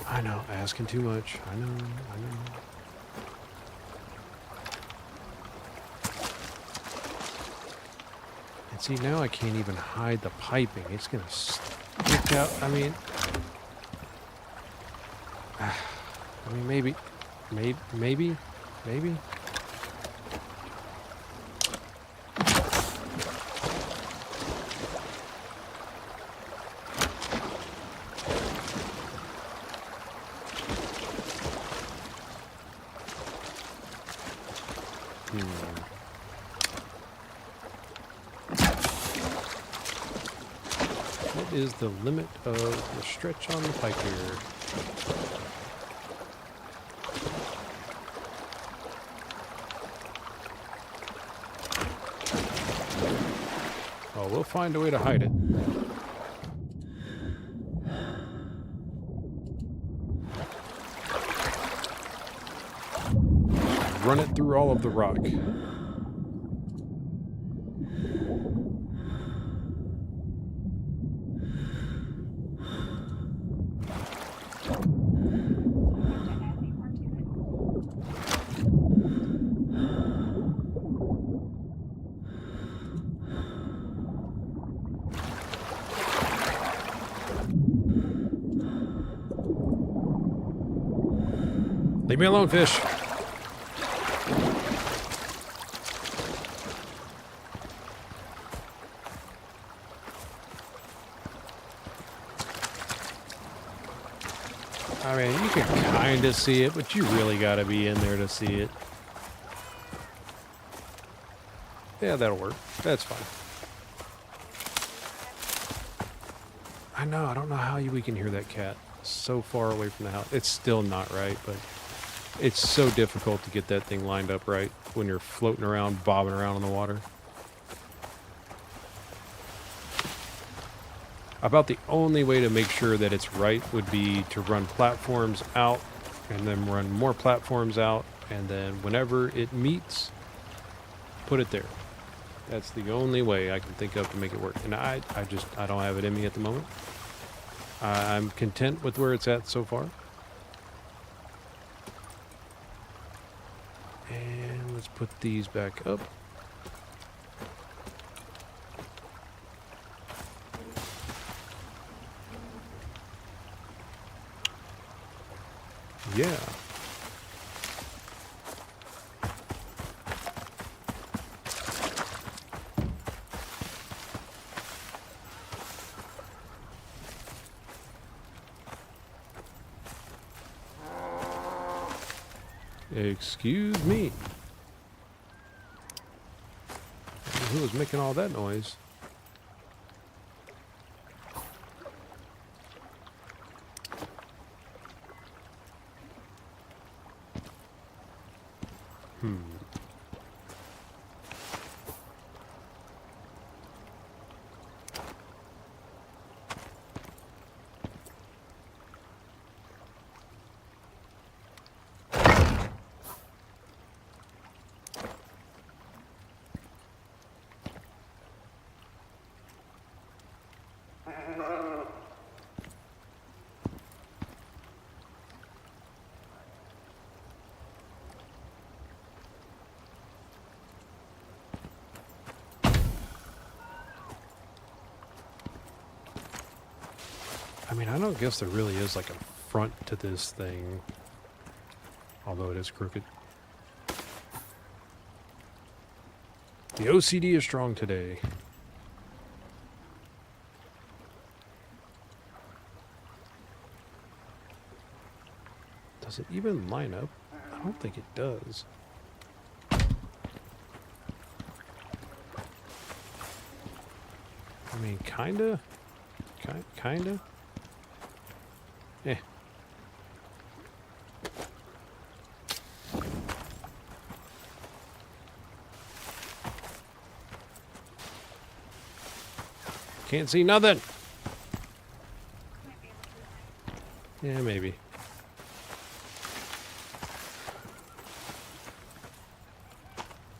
I know, asking too much. I know. And see, now I can't even hide the piping. It's gonna stick out. I mean, maybe. What is the limit of the stretch on the pipe here? Oh, we'll find a way to hide it. Run it through all of the rock. Leave me alone, fish. I mean, you can kind of see it, but you really got to be in there to see it. Yeah, that'll work. That's fine. I know. I don't know how we can hear that cat so far away from the house. It's still not right, but it's so difficult to get that thing lined up right when you're floating around, bobbing around in the water. About the only way to make sure that it's right would be to run platforms out and then run more platforms out, and then whenever it meets, put it there. That's the only way I can think of to make it work. And I don't have it in me at the moment. I'm content with where it's at so far. And let's put these back up. Yeah. Excuse me. Who was making all that noise? I mean, I don't guess there really is like a front to this thing, although it is crooked. The OCD is strong today. Does it even line up? I don't think it does. I mean, kinda. Kinda. Eh. Can't see nothing. Yeah, maybe.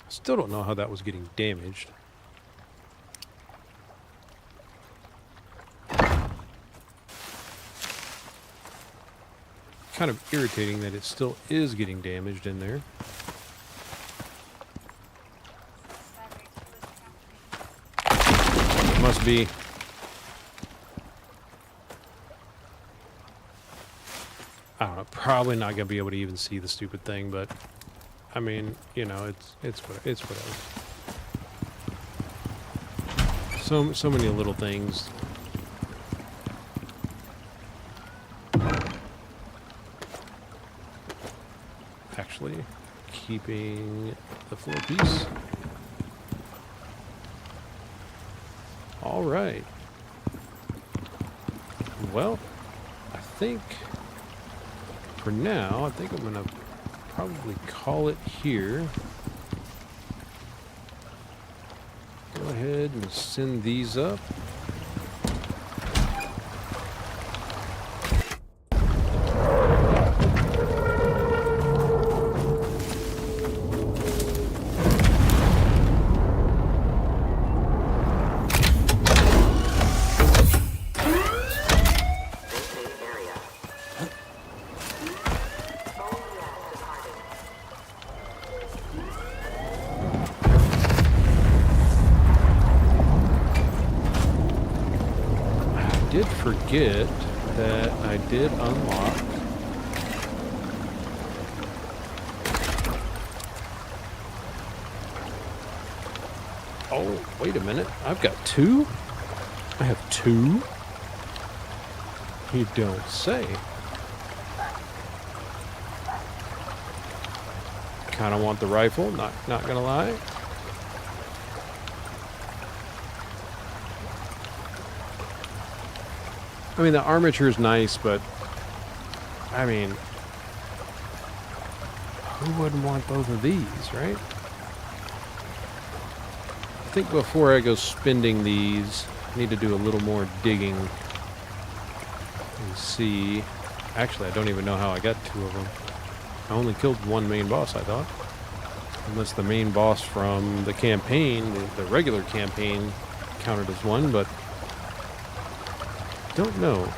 Still don't know how that was getting damaged. Kind of irritating that it still is getting damaged in there. Must be. I don't know, probably not gonna be able to even see the stupid thing, but I mean, you know, it's whatever. So many little things. Actually, keeping the floor piece. All right. Well, I think for now, I think I'm gonna probably call it here. Go ahead and send these up. Did forget that I did unlock oh, wait a minute. I've got two? I have two? You don't say. Kind of want the rifle, not gonna lie. I mean, the armature is nice, but I mean, who wouldn't want both of these, right? I think before I go spending these, I need to do a little more digging and see. Actually, I don't even know how I got 2 of them. I only killed 1 main boss, I thought. Unless the main boss from the campaign, the regular campaign, counted as 1, but don't know.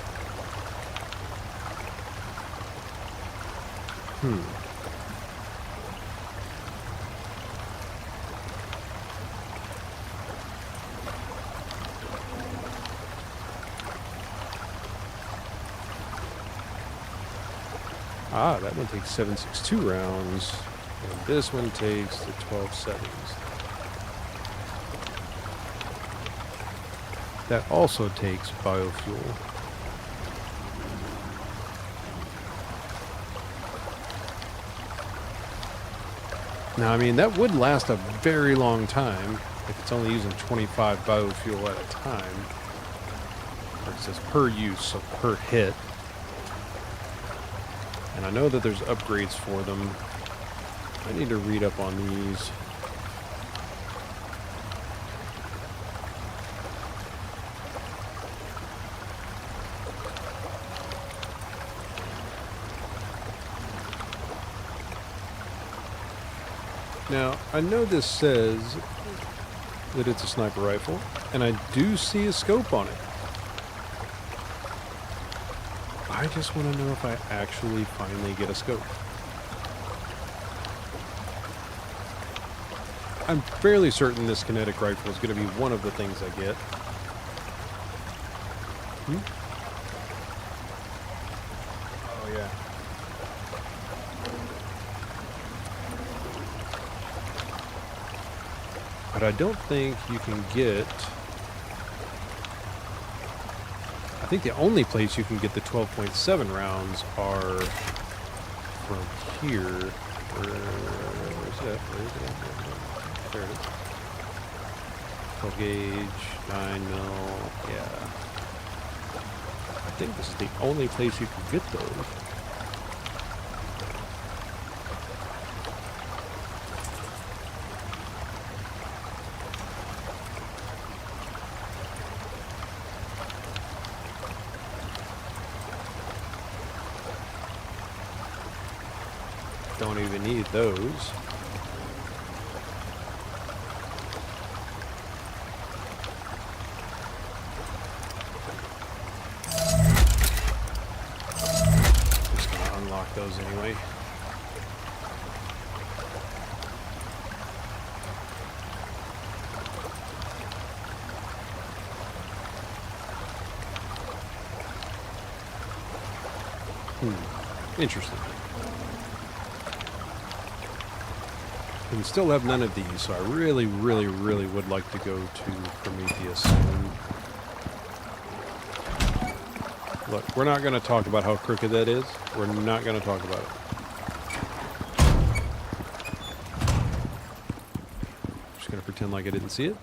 Ah, that one takes 7.62 rounds, and this one takes the 12 seconds. That also takes biofuel. Now, I mean, that would last a very long time if it's only using 25 biofuel at a time. Or it says per use, so per hit. And I know that there's upgrades for them. I need to read up on these. Now, I know this says that it's a sniper rifle, and I do see a scope on it. I just want to know if I actually finally get a scope. I'm fairly certain this kinetic rifle is going to be one of the things I get. Oh, yeah. But I don't think you can get... I think the only place you can get the 12.7 rounds are from here. Where's that? Where is it? There it is. 12 gauge, 9 mil. Yeah. I think this is the only place you can get those. Don't even need those. Just gonna unlock those anyway. Interesting. And still have none of these, so I really, really, really would like to go to Prometheus soon. Look, we're not going to talk about how crooked that is. We're not going to talk about it. Just going to pretend like I didn't see it.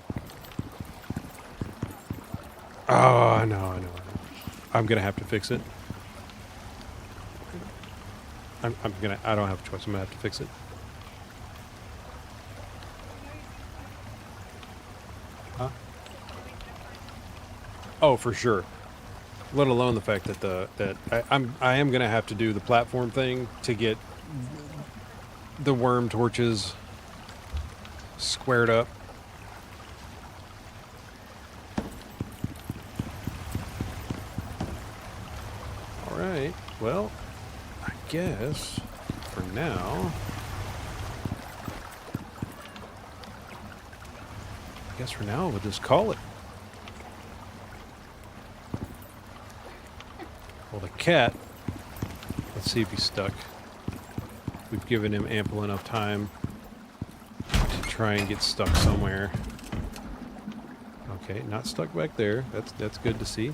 Oh, I know. I'm going to have to fix it. I don't have a choice. I'm going to have to fix it. Huh? Oh, for sure. Let alone the fact that I am gonna have to do the platform thing to get the worm torches squared up. All right. Well, I guess for now. We'll just call it. Well, the cat, let's see if he's stuck. We've given him ample enough time to try and get stuck somewhere. Okay, not stuck back there. That's good to see.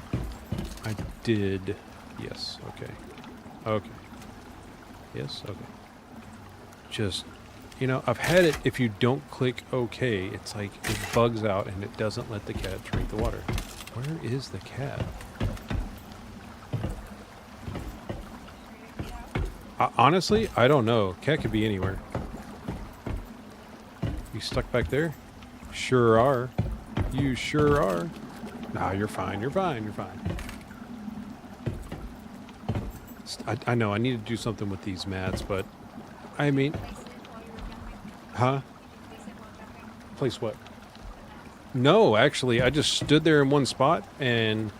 I did. Yes, okay. Okay. Yes, okay. Just You know, I've had it, if you don't click OK, it's like it bugs out and it doesn't let the cat drink the water. Where is the cat? Honestly, I don't know. Cat could be anywhere. You stuck back there? Sure are. You sure are. Nah, you're fine. You're fine. You're fine. I know I need to do something with these mats, but I mean, huh? Place what? No, actually, I just stood there in one spot and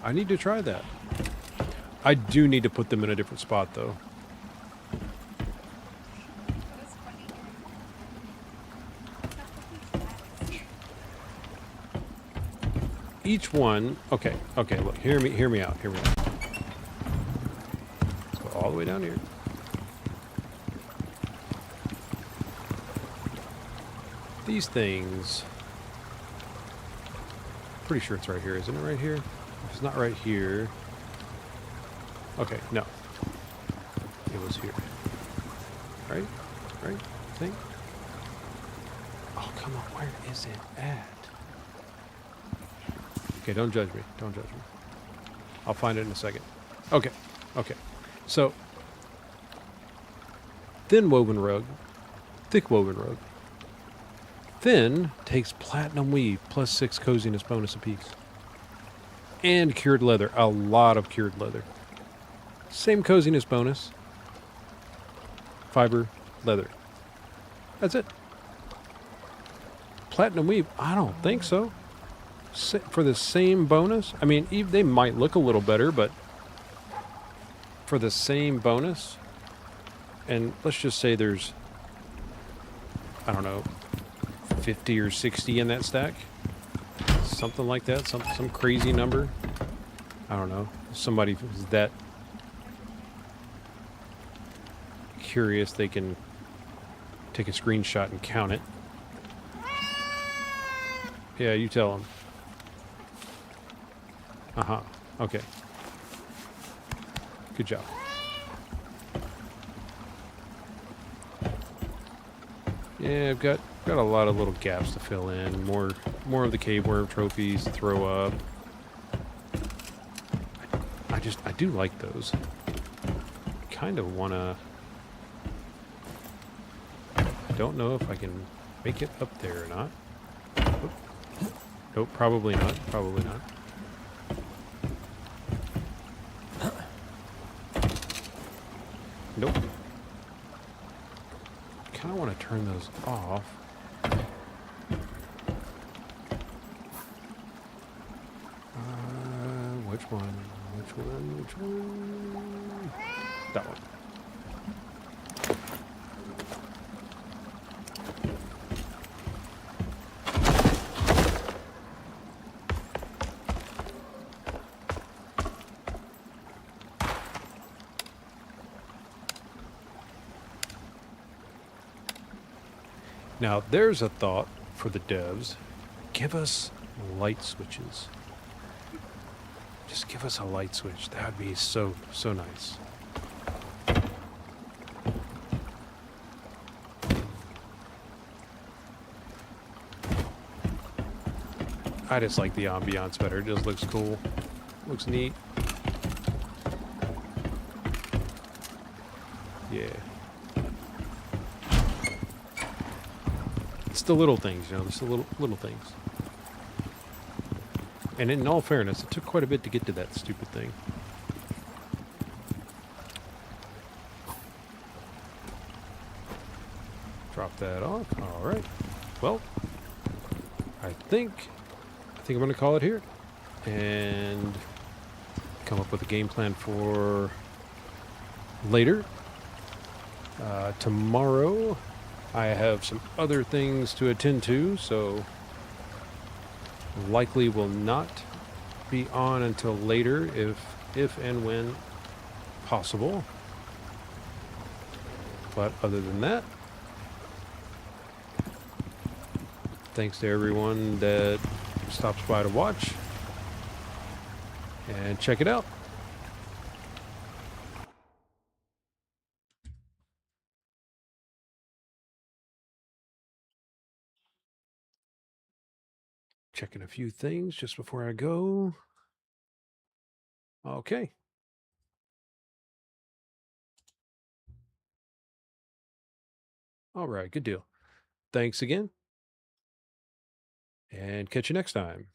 I need to try that. I do need to put them in a different spot, though. Each one, okay, look, hear me out. Let's go all the way down here. These things, pretty sure it's right here, isn't it right here? If it's not right here. Okay, no. It was here. Right? Right? I think? Oh, come on, where is it at? Okay, don't judge me. Don't judge me. I'll find it in a second. Okay. So, thin woven rug, thick woven rug. Thin takes platinum weave plus 6 coziness bonus apiece. And cured leather. A lot of cured leather. Same coziness bonus. Fiber, leather. That's it. Platinum weave? I don't think so. For the same bonus? I mean, they might look a little better, but for the same bonus, and let's just say there's, I don't know, 50 or 60 in that stack. Something like that. Some crazy number. I don't know. Somebody who's that curious, they can take a screenshot and count it. Yeah, you tell them. Uh-huh. Okay. Good job. Yeah, I've got a lot of little gaps to fill in. More of the cave worm trophies to throw up. I do like those. Kind of wanna. I don't know if I can make it up there or not. Nope, probably not. Probably not. Nope. Kind of want to turn those off. Which one? That one. Now, there's a thought for the devs. Give us light switches. Just give us a light switch. That would be so nice. I just like the ambiance better. It just looks cool. Looks neat. Yeah. It's the little things, you know, it's the little things. And in all fairness, it took quite a bit to get to that stupid thing. Drop that off. All right. Well, I think I'm going to call it here and come up with a game plan for later. Tomorrow, I have some other things to attend to, so likely will not be on until later if and when possible. But other than that, thanks to everyone that stops by to watch. and check it out. Checking a few things just before I go. Okay. All right, good deal. Thanks again, and catch you next time.